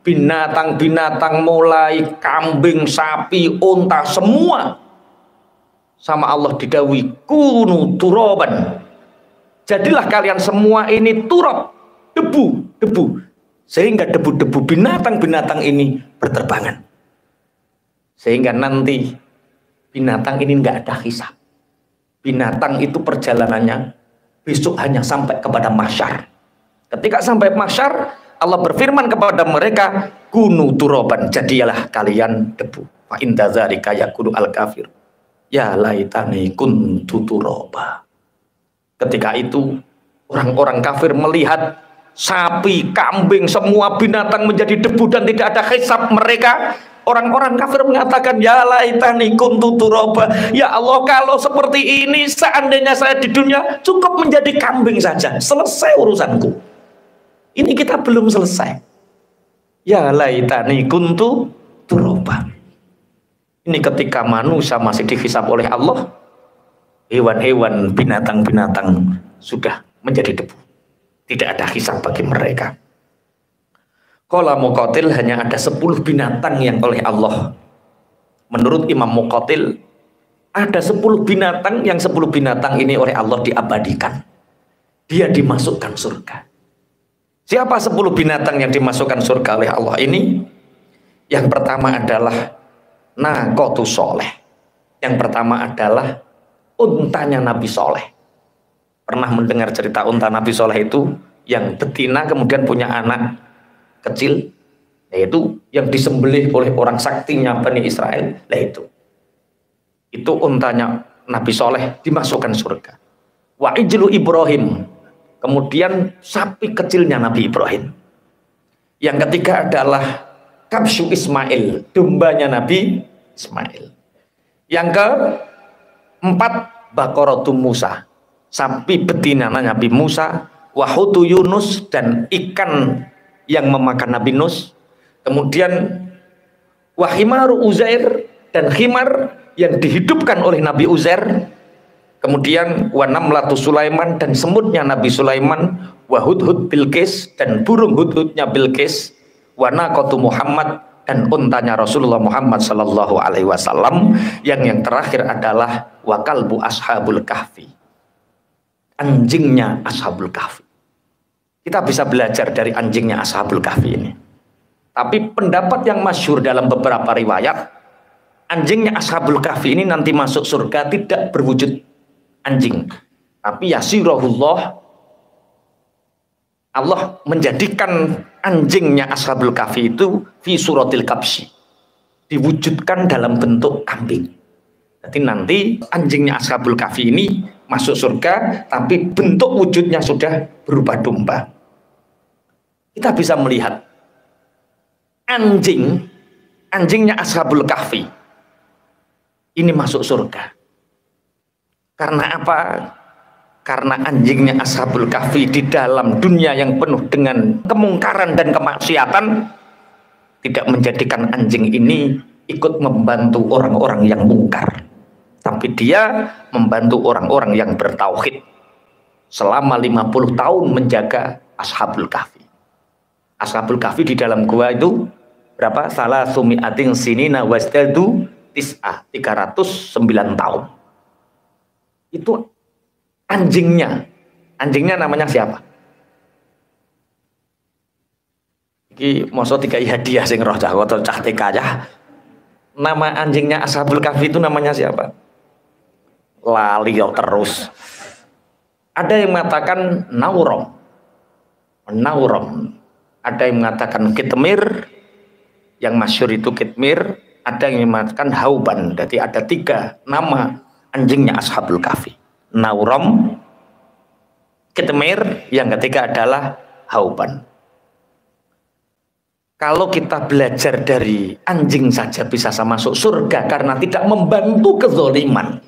binatang-binatang mulai kambing, sapi, unta, semua sama Allah didhawuhi kunu turaban. Jadilah kalian semua ini turab, debu. Sehingga debu-debu binatang-binatang ini berterbangan. Sehingga nanti binatang ini nggak ada hisab. Binatang itu perjalanannya besok hanya sampai kepada mahsyar. Ketika sampai mahsyar, Allah berfirman kepada mereka, kunu turaban, jadilah kalian debu. Fa inda dzalika yaqulu al-kafir, ya laitani kuntu turaba. Ketika itu orang-orang kafir melihat sapi, kambing, semua binatang menjadi debu dan tidak ada hisab mereka. Orang-orang kafir mengatakan, ya laitani kuntu turaba. Ya Allah, kalau seperti ini seandainya saya di dunia cukup menjadi kambing saja, selesai urusanku. Ini kita belum selesai. Ya laitani kuntu turaba. Ini ketika manusia masih dihisab oleh Allah, hewan-hewan, binatang-binatang sudah menjadi debu. Tidak ada hisab bagi mereka. Qala Muqatil, hanya ada 10 binatang yang oleh Allah. Menurut Imam Muqatil, ada 10 binatang yang 10 binatang ini oleh Allah diabadikan. Dia dimasukkan surga. Siapa 10 binatang yang dimasukkan surga oleh Allah ini? Yang pertama adalah naqatus soleh. Yang pertama adalah untanya Nabi Soleh. Pernah mendengar cerita unta Nabi Soleh itu yang betina kemudian punya anak kecil, yaitu yang disembelih oleh orang saktinya Bani Israel. Nah itu untanya Nabi Soleh dimasukkan surga. Wa ijlu Ibrahim, kemudian sapi kecilnya Nabi Ibrahim. Yang ketiga adalah kabsyu Ismail, dombanya Nabi Ismail. Yang keempat baqaratum Musa, sapi betina Nabi Musa. Wahutu Yunus, dan ikan yang memakan Nabi Nus. Kemudian wahimaru Uzair, dan khimar yang dihidupkan oleh Nabi Uzair. Kemudian wanamlatu Sulaiman, dan semutnya Nabi Sulaiman. Wahudhud Bilqis, dan burung hudhudnya Bilqis. Wanaqatu Muhammad, dan untanya Rasulullah Muhammad sallallahu alaihi wasallam. Yang terakhir adalah wakalbu ashabul kahfi, anjingnya ashabul kahfi. Kita bisa belajar dari anjingnya ashabul kahfi ini. Tapi pendapat yang masyhur dalam beberapa riwayat, anjingnya ashabul kahfi ini nanti masuk surga tidak berwujud anjing, tapi yasirahullah, Allah menjadikan anjingnya ashabul kahfi itu fi suratil kabsyi, diwujudkan dalam bentuk kambing. Jadi nanti anjingnya ashabul kahfi ini masuk surga, tapi bentuk wujudnya sudah berupa domba. Kita bisa melihat anjingnya ashabul kahfi ini masuk surga. Karena apa? Karena anjingnya Ashabul Kahfi di dalam dunia yang penuh dengan kemungkaran dan kemaksiatan, tidak menjadikan anjing ini ikut membantu orang-orang yang mungkar, tapi dia membantu orang-orang yang bertauhid selama 50 tahun menjaga Ashabul Kahfi. Ashabul Kahfi di dalam gua itu berapa? Salah sumi'atin sinina wasdadu tis'ah, 309 tahun. Itu anjingnya namanya siapa? Iki mosok dikai hadiah sing roh cah kotor cah TK aja. Nama anjingnya Ashabul Kahfi itu namanya siapa? Lali terus. Ada yang mengatakan Naurom. Ada yang mengatakan Kitmir. Yang masyhur itu Kitmir. Ada yang mengatakan Hauban. Jadi ada 3 nama anjingnya Ashabul Kahfi. Naurom, Kitmir, yang ketiga adalah Hauban. Kalau kita belajar dari anjing saja bisa masuk surga karena tidak membantu kezaliman,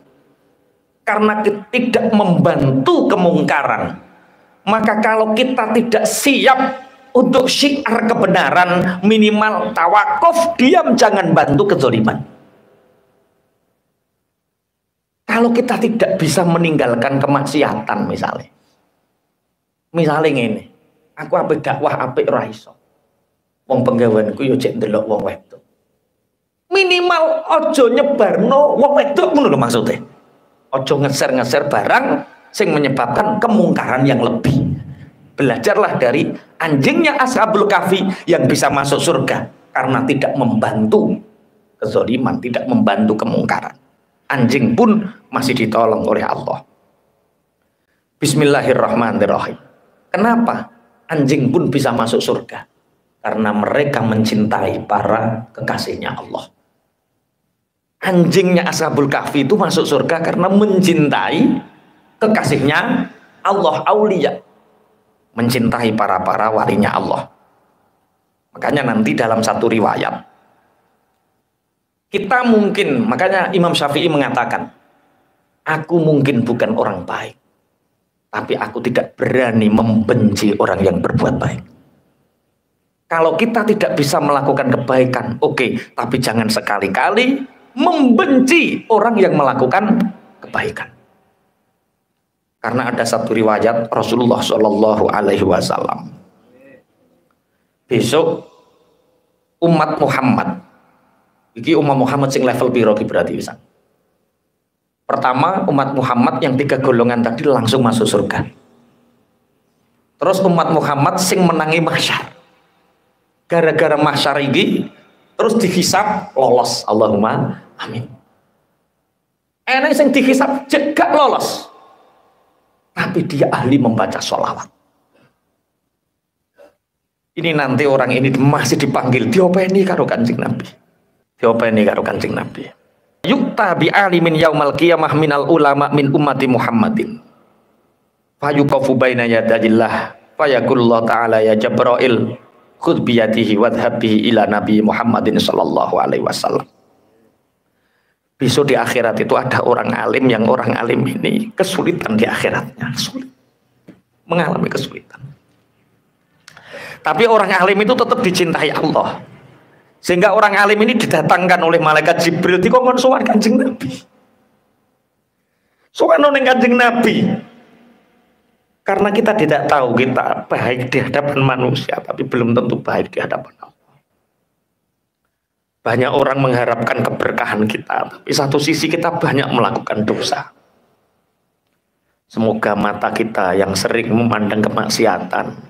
karena tidak membantu kemungkaran, maka kalau kita tidak siap untuk syiar kebenaran, minimal tawakuf, diam, jangan bantu kezaliman. Kalau kita tidak bisa meninggalkan kemaksiatan, misalnya ini, aku apik dakwah apik ora iso. Wong penggaweanku yo cek ndelok wong wedok. Minimal ojo nyebarno wong wedok, ngono lho maksudnya. Ojo ngeser-ngeser barang sing menyebabkan kemungkaran yang lebih. Belajarlah dari anjingnya Ashabul Kahfi yang bisa masuk surga karena tidak membantu kezaliman, tidak membantu kemungkaran. Anjing pun masih ditolong oleh Allah. Bismillahirrahmanirrahim. Kenapa anjing pun bisa masuk surga? Karena mereka mencintai para kekasihnya Allah. Anjingnya Ashabul Kahfi itu masuk surga karena mencintai kekasihnya Allah, aulia. Mencintai para walinya Allah. Makanya nanti dalam satu riwayat, kita mungkin, makanya Imam Syafi'i mengatakan, aku mungkin bukan orang baik, tapi aku tidak berani membenci orang yang berbuat baik. Kalau kita tidak bisa melakukan kebaikan, oke, tapi jangan sekali-kali membenci orang yang melakukan kebaikan. Karena ada satu riwayat Rasulullah Shallallahu Alaihi Wasallam, besok umat Muhammad, iki umat Muhammad sing level piro berarti bisa. Pertama, umat Muhammad yang 3 golongan tadi langsung masuk surga. Terus umat Muhammad sing menangi mahsyar. Gara-gara mahsyar ini terus dihisab lolos. Allahumma amin. Enak sing dihisab jegak lolos, tapi dia ahli membaca sholawat. Ini nanti orang ini masih dipanggil diopeni karo Kanjeng Nabi. Diopeni karo Kanjeng Nabi. Yukta bi alimin yaumal qiyamah minal ulama min ummati Muhammadin. Fayuqafu baina yadayillah fayaqulullah ta'ala ya Jibril khudh biyadihi wadhhab bihi ila Nabi Muhammadin sallallahu alaihi wasallam. Besok di akhirat itu ada orang alim yang orang alim ini kesulitan di akhiratnya, sulit, mengalami kesulitan. Tapi orang alim itu tetap dicintai Allah. Sehingga orang alim ini didatangkan oleh malaikat Jibril dikongkon sowan Kanjeng Nabi. Sowan nang Kanjeng Nabi. Karena kita tidak tahu kita baik di hadapan manusia, tapi belum tentu baik di hadapan Allah. Banyak orang mengharapkan keberkahan kita, tapi satu sisi kita banyak melakukan dosa. Semoga mata kita yang sering memandang kemaksiatan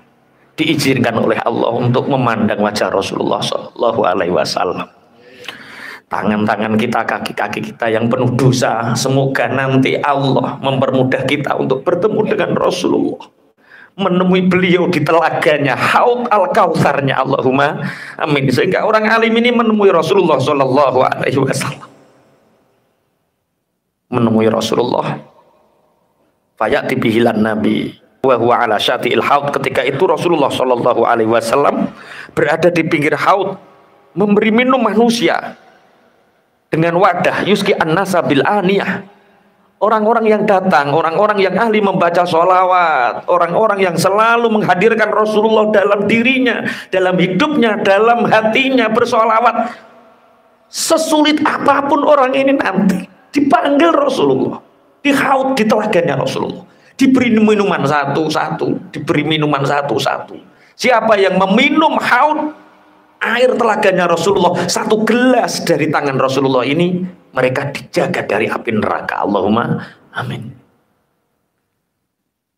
diizinkan oleh Allah untuk memandang wajah Rasulullah Shallallahu Alaihi Wasallam. Tangan-tangan kita, kaki-kaki kita yang penuh dosa, semoga nanti Allah mempermudah kita untuk bertemu dengan Rasulullah, menemui beliau di telaganya Haud al-Kautsarnya. Allahumma amin. Sehingga orang alim ini menemui Rasulullah Shallallahu Alaihi Wasallam, menemui Rasulullah. Fayati bihilan Nabi wa huwa ala syati'il haud. Ketika itu Rasulullah Shallallahu Alaihi Wasallam berada di pinggir haud, memberi minum manusia dengan wadah, yuski an-nasa bil aniyah, Orang-orang yang datang, orang-orang yang ahli membaca sholawat, orang-orang yang selalu menghadirkan Rasulullah dalam dirinya, dalam hidupnya, dalam hatinya, bersolawat. Sesulit apapun orang ini nanti dipanggil Rasulullah, dihaut di telaganya Rasulullah, diberi minuman satu-satu, diberi minuman satu-satu. Siapa yang meminum haut air telaganya Rasulullah, satu gelas dari tangan Rasulullah ini, mereka dijaga dari api neraka. Allahumma amin.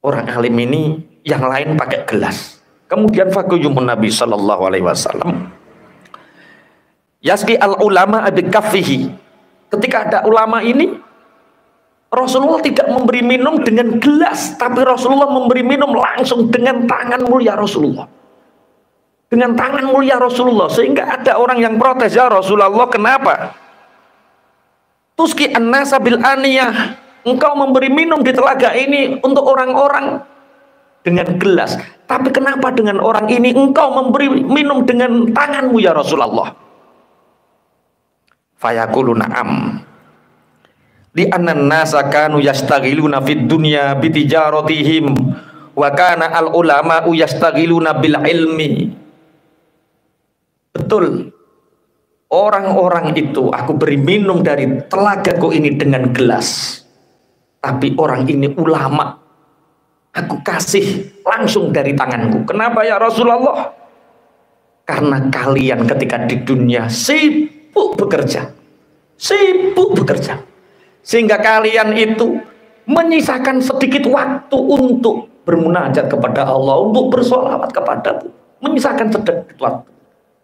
Orang alim ini yang lain pakai gelas. Kemudian faqiyumun Nabi sallallahu alaihi wasallam yasqi al ulama bi kaffihi. Ketika ada ulama ini, Rasulullah tidak memberi minum dengan gelas, tapi Rasulullah memberi minum langsung dengan tangan mulia Rasulullah. Dengan tangan mulia Rasulullah. Sehingga ada orang yang protes, ya Rasulullah, kenapa tuski an-nasa bil aniyah, engkau memberi minum di telaga ini untuk orang-orang dengan gelas, tapi kenapa dengan orang ini engkau memberi minum dengan tanganmu ya Rasulullah? Fayaqulu na'am li annan nasa kanu yastaghiluna fid dunya bi tijaratihim wa kana al ulama yastaghiluna bil ilmi. Betul, orang-orang itu aku beri minum dari telagaku ini dengan gelas, tapi orang ini ulama, aku kasih langsung dari tanganku. Kenapa ya Rasulullah? Karena kalian ketika di dunia sibuk bekerja, sehingga kalian itu menyisakan sedikit waktu untuk bermunajat kepada Allah, untuk bersolawat kepadamu, menyisakan sedikit waktu.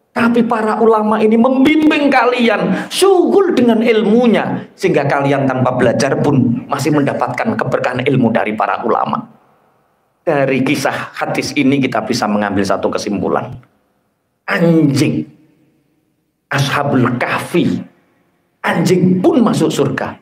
Tapi para ulama ini membimbing kalian, syughul dengan ilmunya, sehingga kalian tanpa belajar pun masih mendapatkan keberkahan ilmu dari para ulama. Dari kisah hadis ini kita bisa mengambil satu kesimpulan. Anjing Ashabul Kahfi, anjing pun masuk surga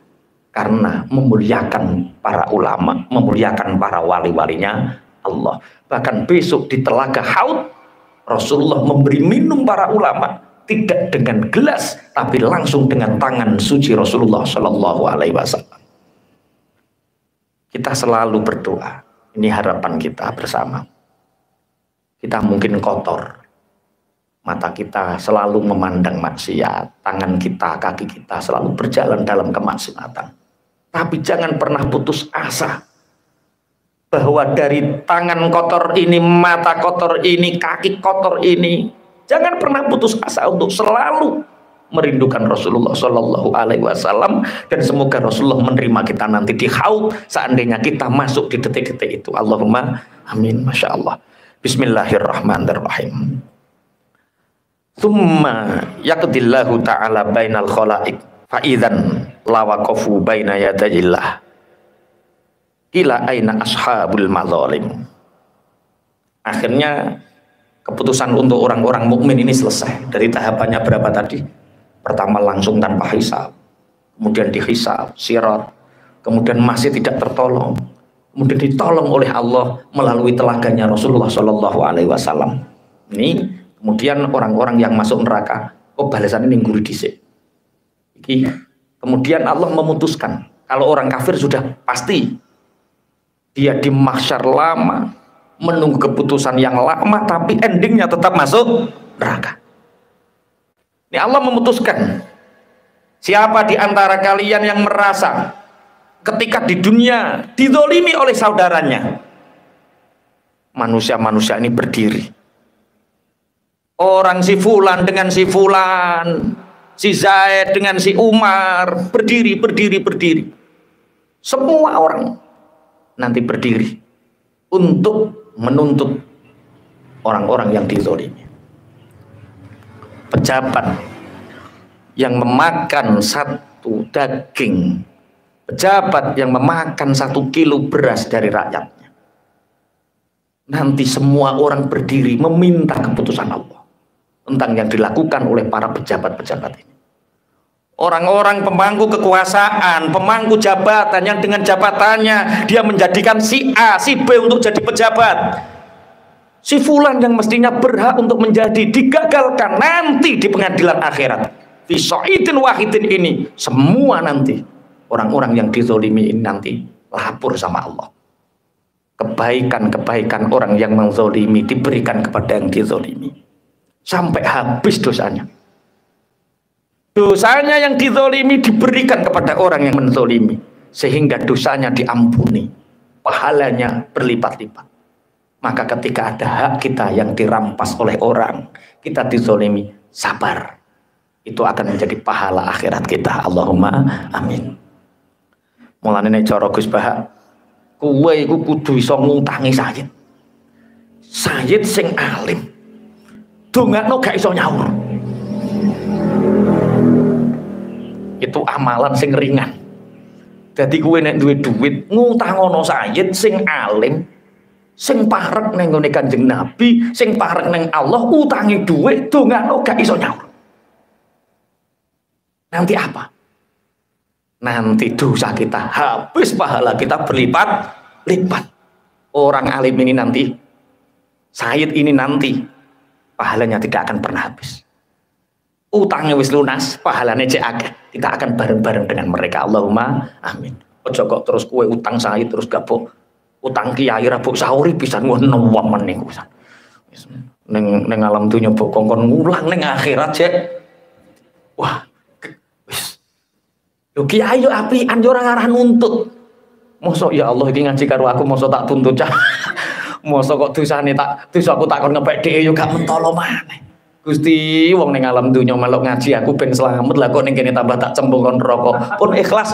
karena memuliakan para ulama, memuliakan para wali-walinya Allah. Bahkan besok di telaga Haud, Rasulullah memberi minum para ulama tidak dengan gelas, tapi langsung dengan tangan suci Rasulullah Shallallahu Alaihi Wasallam. Kita selalu berdoa, ini harapan kita bersama. Kita mungkin kotor, mata kita selalu memandang maksiat, tangan kita, kaki kita selalu berjalan dalam kemaksiatan. Tapi jangan pernah putus asa bahwa dari tangan kotor ini, mata kotor ini, kaki kotor ini, jangan pernah putus asa untuk selalu merindukan Rasulullah Shallallahu Alaihi Wasallam, dan semoga Rasulullah menerima kita nanti di Haud seandainya kita masuk di detik-detik itu. Allahumma amin. Masya Allah. Bismillahirrahmanirrahim. Tsumma yaqdillahu ta'ala bainal khalaik fa idzan lawaqafu baina yadayillah. Ila aina ashabul mazalim. Akhirnya keputusan untuk orang-orang mukmin ini selesai. Dari tahapannya berapa tadi? Pertama langsung tanpa hisab, kemudian dihisab, sirat, kemudian masih tidak tertolong, kemudian ditolong oleh Allah melalui telaganya Rasulullah Shallallahu Alaihi Wasallam. Ini kemudian orang-orang yang masuk neraka, oh balasan ini guru dhisik. Kemudian Allah memutuskan kalau orang kafir sudah pasti dia di mahsyar lama, menunggu keputusan yang lama, tapi endingnya tetap masuk neraka. Ini Allah memutuskan, siapa di antara kalian yang merasa ketika di dunia dizolimi oleh saudaranya, manusia-manusia ini berdiri. Orang si Fulan dengan si Fulan, si Zaid dengan si Umar, berdiri. Semua orang nanti berdiri untuk menuntut orang-orang yang dizolimi. Pejabat yang memakan satu daging, pejabat yang memakan 1 kilo beras dari rakyatnya, nanti semua orang berdiri meminta keputusan Allah tentang yang dilakukan oleh para pejabat-pejabat ini. Orang-orang pemangku kekuasaan, pemangku jabatan yang dengan jabatannya dia menjadikan si A, si B untuk jadi pejabat. Si Fulan yang mestinya berhak untuk menjadi digagalkan nanti di pengadilan akhirat. Fi sa'idin wahidin ini semua nanti orang-orang yang dizolimi ini nanti lapor sama Allah. Kebaikan-kebaikan orang yang menzolimi diberikan kepada yang dizolimi sampai habis dosanya. Dosanya yang dizolimi diberikan kepada orang yang menzolimi sehingga dosanya diampuni, pahalanya berlipat-lipat. Maka ketika ada hak kita yang dirampas oleh orang, kita dizolimi, sabar, itu akan menjadi pahala akhirat kita. Allahumma amin. Mulane nek cara Gus Bahak, kowe iku kudu iso ngutangi Sayyid. Sayyid sing alim, dongakno gak iso nyaur. Itu amalan sing ringan. Jadi kowe nek duwe duit ngutangono Sayyid sing alim, sing parek ning ngene Kanjeng Nabi, sing parek ning Allah, utangi duit dongakno gak iso nyaur. Nanti apa? Nanti dosa kita habis, pahala kita berlipat-lipat. Orang alim ini nanti, Sayyid ini nanti, pahalanya tidak akan pernah habis. Utangnya wis lunas, pahalanya cek akeh. Kita akan bareng-bareng dengan mereka. Allahumma amin. Ojo kok terus kue utang Sayyid terus gabuk utang kiai rabuk sahuri pisan ngono men niku pisan. Ning alam dunya mbok kongkon ngulang ning akhirat cek. Wah, wis. Yo kiai yo apian yo ora ngarah nuntut. Mosok ya Allah iki ngaji karo aku mosok tak tuntut cah. Mosok kok dosane tak dosa aku takon ngepek dhek yo gak mentolo maneh. Gusti wong ning alam dunya melok ngaji aku ben selamat lah kok ning kene tambah tak cembung neraka. Pun ikhlas.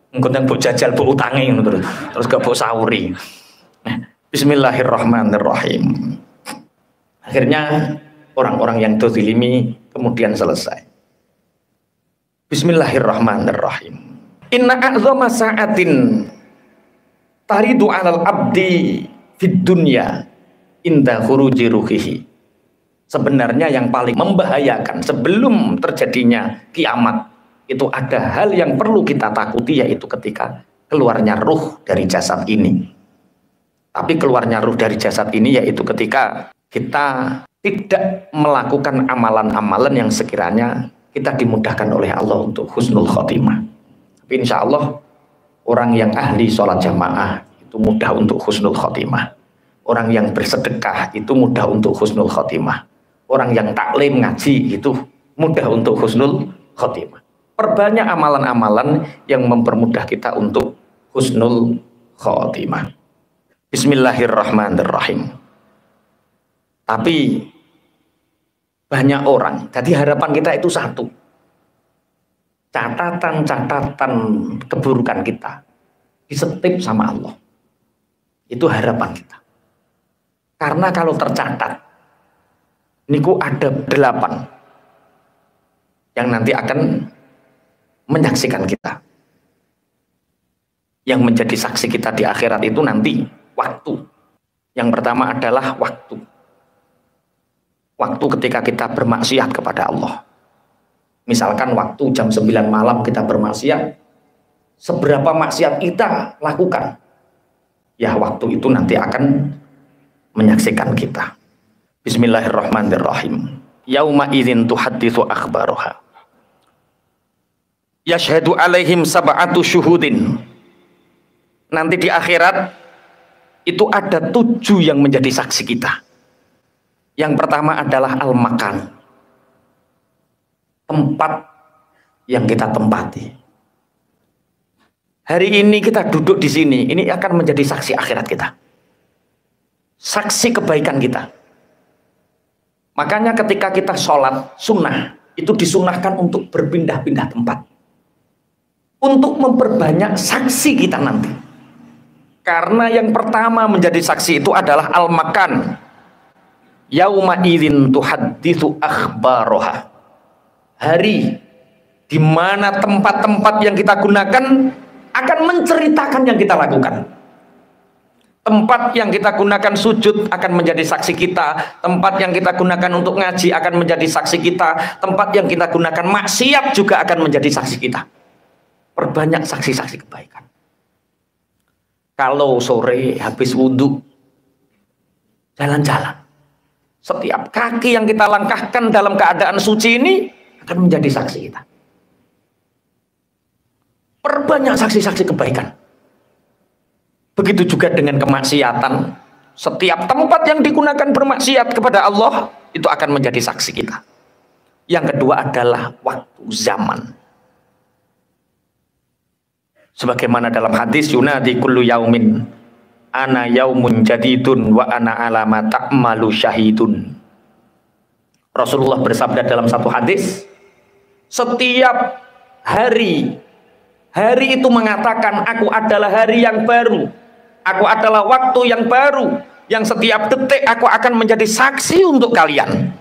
Engko nang mbok jajal mbok utangi ngono terus gak mbok sauri. Bismillahirrahmanirrahim. Akhirnya orang-orang yang dzalimi kemudian selesai. Bismillahirrahmanirrahim. Inna a'zama sa'atin taridu 'alal abdi fid dunya inda khuruji ruhihi. Sebenarnya yang paling membahayakan sebelum terjadinya kiamat itu ada hal yang perlu kita takuti, yaitu ketika keluarnya ruh dari jasad ini. Tapi keluarnya ruh dari jasad ini yaitu ketika kita tidak melakukan amalan-amalan yang sekiranya kita dimudahkan oleh Allah untuk husnul khotimah. Tapi insya Allah orang yang ahli sholat jamaah itu mudah untuk husnul khotimah. Orang yang bersedekah itu mudah untuk husnul khotimah. Orang yang taklim ngaji itu mudah untuk husnul khotimah. Perbanyak amalan-amalan yang mempermudah kita untuk husnul khotimah. Bismillahirrahmanirrahim. Tapi banyak orang, jadi harapan kita itu satu. Catatan-catatan keburukan kita disetip sama Allah. Itu harapan kita. Karena kalau tercatat, niku ada 8 yang nanti akan menyaksikan kita. Yang menjadi saksi kita di akhirat itu nanti waktu. Yang pertama adalah waktu. Waktu ketika kita bermaksiat kepada Allah. Misalkan waktu jam 9 malam kita bermaksiat, seberapa maksiat kita lakukan, ya waktu itu nanti akan menyaksikan kita. Bismillahirrahmanirrahim. Yauma idzin tuhadditsu akhbaraha. Yashhadu alaihim sab'atu syuhudin. Nanti di akhirat itu ada 7 yang menjadi saksi kita. Yang pertama adalah al-makan. Tempat yang kita tempati. Hari ini kita duduk di sini, ini akan menjadi saksi akhirat kita. Saksi kebaikan kita. Makanya ketika kita sholat sunnah, itu disunahkan untuk berpindah-pindah tempat. Untuk memperbanyak saksi kita nanti. Karena yang pertama menjadi saksi itu adalah al-makan. Yauma idzin tuhadditsu akhbaraha. Hari di mana tempat-tempat yang kita gunakan akan menceritakan yang kita lakukan. Tempat yang kita gunakan sujud akan menjadi saksi kita. Tempat yang kita gunakan untuk ngaji akan menjadi saksi kita. Tempat yang kita gunakan maksiat juga akan menjadi saksi kita. Perbanyak saksi-saksi kebaikan. Kalau sore habis wudhu, jalan-jalan. Setiap kaki yang kita langkahkan dalam keadaan suci ini akan menjadi saksi kita. Perbanyak saksi-saksi kebaikan. Begitu juga dengan kemaksiatan. Setiap tempat yang digunakan bermaksiat kepada Allah, itu akan menjadi saksi kita. Yang kedua adalah waktu zaman. Sebagaimana dalam hadis, yunadi kullu yaumin ana yaumun jadidun wa ana alama ta'malu syahidun. Rasulullah bersabda dalam satu hadis, setiap hari itu mengatakan aku adalah hari yang baru, aku adalah waktu yang baru, yang setiap detik aku akan menjadi saksi untuk kalian.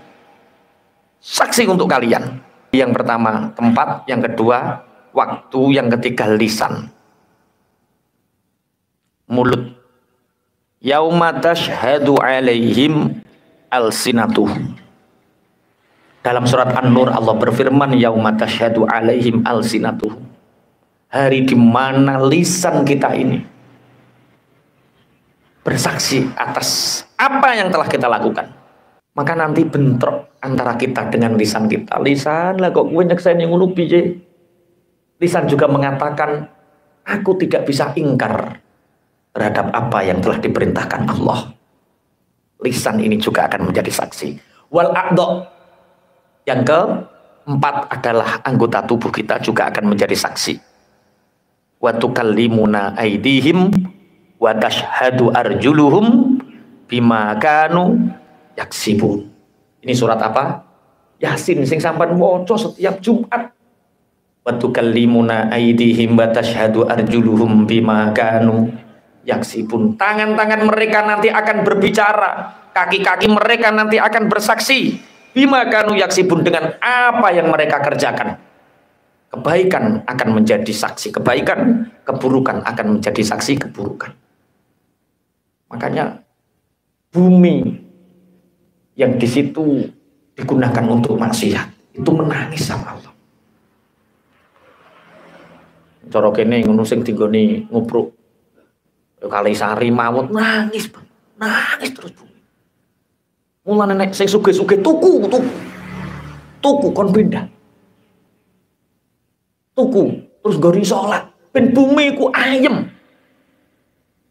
Saksi untuk kalian. Yang pertama tempat, yang kedua waktu, yang ketiga lisan, mulut. Yauma tashhadu alaihim alsinatuhum. Dalam surat An-Nur Allah berfirman, yauma tashhadu alaihim alsinatuhum. Hari di mana lisan kita ini bersaksi atas apa yang telah kita lakukan. Maka nanti bentrok antara kita dengan lisan kita. Lisan lah kok gue nyeksain yang ngono piye. Lisan juga mengatakan, aku tidak bisa ingkar terhadap apa yang telah diperintahkan Allah. Lisan ini juga akan menjadi saksi. Wal a'dha. Yang keempat adalah anggota tubuh kita juga akan menjadi saksi. Wa tukallimuna aydihim wa tashhadu arjuluhum bima kanu yaksibun. Ini surat apa? Yasin sing sampean waca setiap Jumat. Wa tukallimuna aydihim wa tashhadu arjuluhum bima kanu yaksibun. Tangan-tangan mereka nanti akan berbicara, kaki-kaki mereka nanti akan bersaksi. Bima kanu yaksibun, dengan apa yang mereka kerjakan. Kebaikan akan menjadi saksi kebaikan, keburukan akan menjadi saksi keburukan. Makanya bumi yang di situ digunakan untuk maksiat itu menangis sama Allah. Cara kene ngono sing dinggoni ngupruk Kalisari mawon nangis, nangis terus bumi. Mulane nek sing sugih-sugih tuku kon pindah. Tuku terus gori salat ben bumi ku ayem.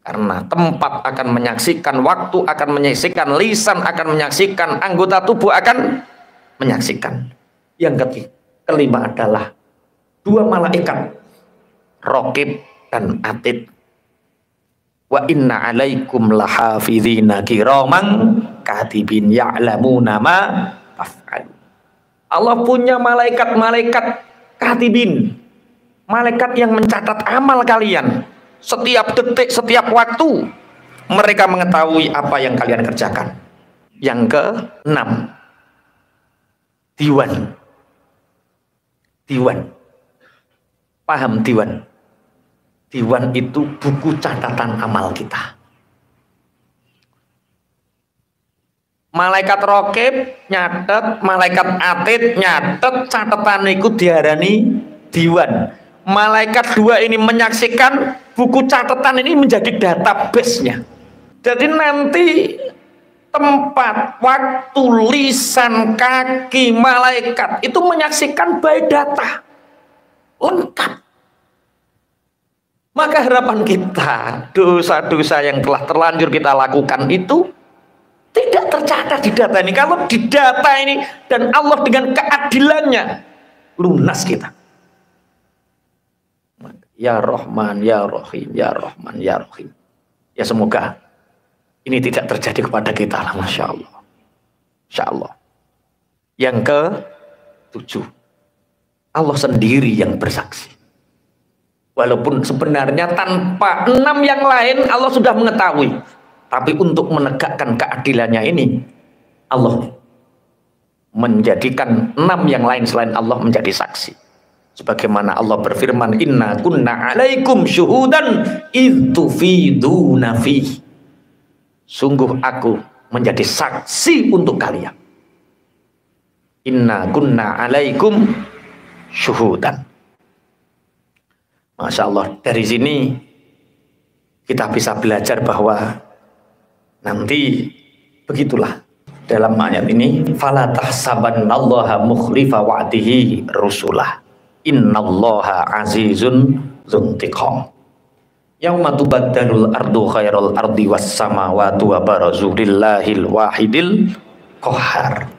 Karena tempat akan menyaksikan, waktu akan menyaksikan, lisan akan menyaksikan, anggota tubuh akan menyaksikan. Yang kelima adalah dua malaikat, Raqib dan Atid. Wa inna alaikum lahafizina kiraman katibin ya'lamuna ma taf'alun. Allah punya malaikat-malaikat katibin, malaikat yang mencatat amal kalian. Setiap detik, setiap waktu mereka mengetahui apa yang kalian kerjakan. Yang ke-6, diwan. Diwan. Paham diwan? Diwan itu buku catatan amal kita. Malaikat Raqib nyatet, malaikat Atid nyatet, catatan itu diarani diwan. Malaikat dua ini menyaksikan, buku catatan ini menjadi database-nya. Jadi nanti tempat, waktu, lisan, kaki, malaikat itu menyaksikan by data lengkap. Maka harapan kita, dosa-dosa yang telah terlanjur kita lakukan itu tidak tercatat di data ini. Kalau di data ini dan Allah dengan keadilannya lunas kita. Ya Rahman, Ya Rahim, Ya Rahman, Ya Rahim. Ya semoga ini tidak terjadi kepada kita lah, Masya Allah. Insya Allah. Yang ke-7, Allah sendiri yang bersaksi. Walaupun sebenarnya tanpa 6 yang lain Allah sudah mengetahui. Tapi untuk menegakkan keadilannya ini, Allah menjadikan 6 yang lain selain Allah menjadi saksi. Sebagaimana Allah berfirman, inna kunna alaikum syuhudan idtufiduna fih. Sungguh aku menjadi saksi untuk kalian. Inna kunna alaikum syuhudan. Masya Allah, dari sini kita bisa belajar bahwa nanti begitulah dalam ayat ini, fala tahsabannallaha mukhlifa wa'dihi rusulah, innallaha azizun dzuntiqam. Yauma tubaddalul ardu khairal ardi was samawati wa barazu lillahil wahidil qahhar.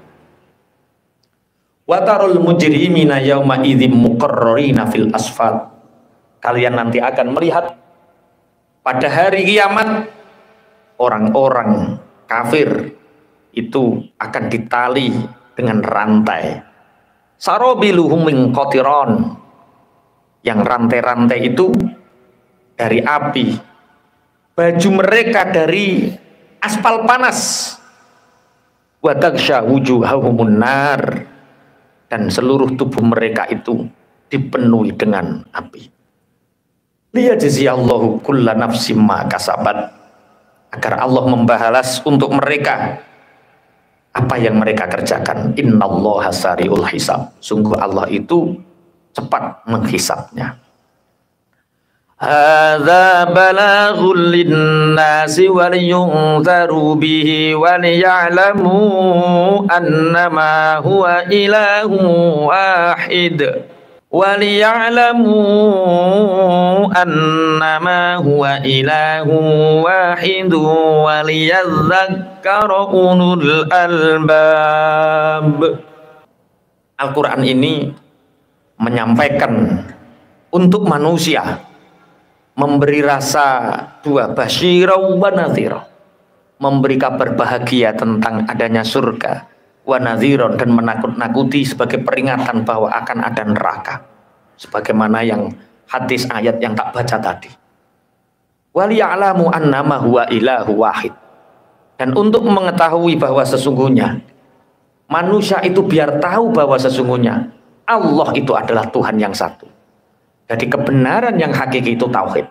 Wa tarul mujrimina yauma idzim muqarrarina fil asfad. Kalian nanti akan melihat pada hari kiamat orang-orang kafir itu akan ditali dengan rantai. Sarobiluhum min qatiran. Yang rantai-rantai itu dari api, baju mereka dari aspal panas, wa taghsha wujuhahumun nar, dan seluruh tubuh mereka itu dipenuhi dengan api. Liyajziyallahu kulla nafsim ma kasabat, agar Allah membalas untuk mereka apa yang mereka kerjakan. Innallaha sari'ul hisab, sungguh Allah itu cepat menghisabnya. Hadza balaghul linnasi wa liyunzaru bihi wa liya'lamu annama huwa ilahun wahid wa liya'lamu annama huwa ilahun wahid wa liyadzakkara ulul albab. Al-Quran ini menyampaikan untuk manusia, memberi rasa dua, basyira wa nadhira, memberi kabar bahagia tentang adanya surga, wa nadhiron, dan menakut-nakuti sebagai peringatan bahwa akan ada neraka, sebagaimana yang hadis ayat yang tak baca tadi. Wa liya'lamu annama huwa ilahu wahid, dan untuk mengetahui bahwa sesungguhnya manusia itu biar tahu bahwa sesungguhnya Allah itu adalah Tuhan yang satu. Jadi kebenaran yang hakiki itu tauhid.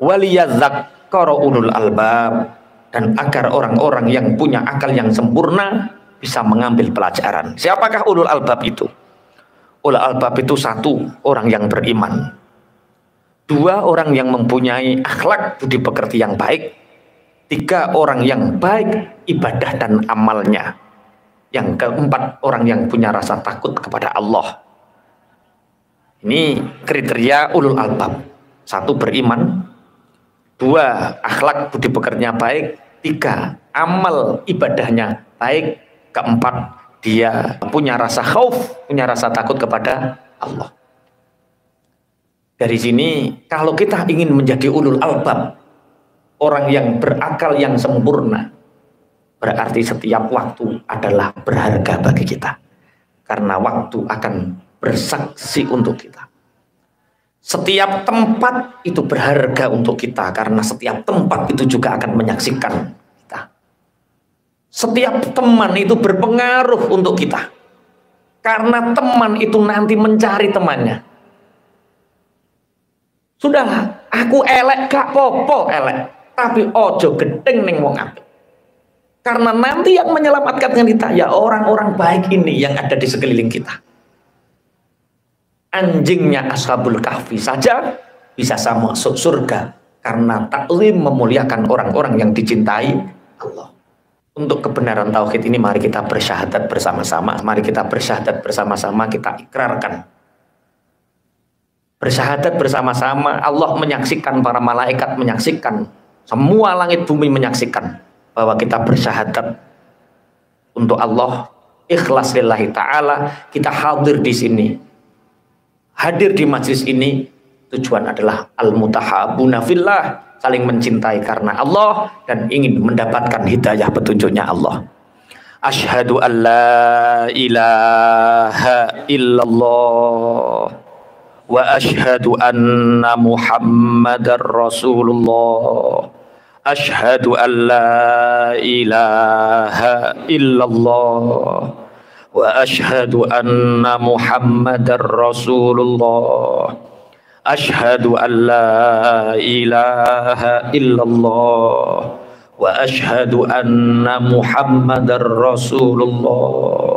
Waliyadzakkara ulul albab, dan agar orang-orang yang punya akal yang sempurna bisa mengambil pelajaran. Siapakah ulul albab itu? Ulul albab itu satu, orang yang beriman. Dua, orang yang mempunyai akhlak budi pekerti yang baik. Tiga, orang yang baik ibadah dan amalnya. Yang keempat, orang yang punya rasa takut kepada Allah. Ini kriteria ulul albab. Satu, beriman. Dua, akhlak budi pekertinya baik. Tiga, amal ibadahnya baik. Keempat, dia punya rasa khauf, punya rasa takut kepada Allah. Dari sini, kalau kita ingin menjadi ulul albab, orang yang berakal yang sempurna, berarti setiap waktu adalah berharga bagi kita. Karena waktu akan bersaksi untuk kita. Setiap tempat itu berharga untuk kita, karena setiap tempat itu juga akan menyaksikan kita. Setiap teman itu berpengaruh untuk kita, karena teman itu nanti mencari temannya. Sudahlah, aku elek gak popo elek, tapi ojo gedeng ning wong apik. Karena nanti yang menyelamatkan kita ya orang-orang baik ini yang ada di sekeliling kita. Anjingnya Ashabul Kahfi saja bisa masuk surga karena taklim memuliakan orang-orang yang dicintai Allah. Untuk kebenaran tauhid ini mari kita bersyahadat bersama-sama. Mari kita bersyahadat bersama-sama, kita ikrarkan. Bersyahadat bersama-sama, Allah menyaksikan, para malaikat menyaksikan, semua langit bumi menyaksikan bahwa kita bersyahadat untuk Allah, ikhlas lillahi ta'ala, kita hadir di sini. Hadir di majlis ini tujuan adalah al-mutahabuna fillah, saling mencintai karena Allah dan ingin mendapatkan hidayah petunjuknya Allah. Asyhadu an la ilaha illallah wa asyhadu anna Muhammadar Rasulullah. Asyhadu an la ilaha illallah wa asyhadu anna Muhammadar Rasulullah. Asyhadu an la ilaha illallah wa asyhadu anna Muhammadar Rasulullah.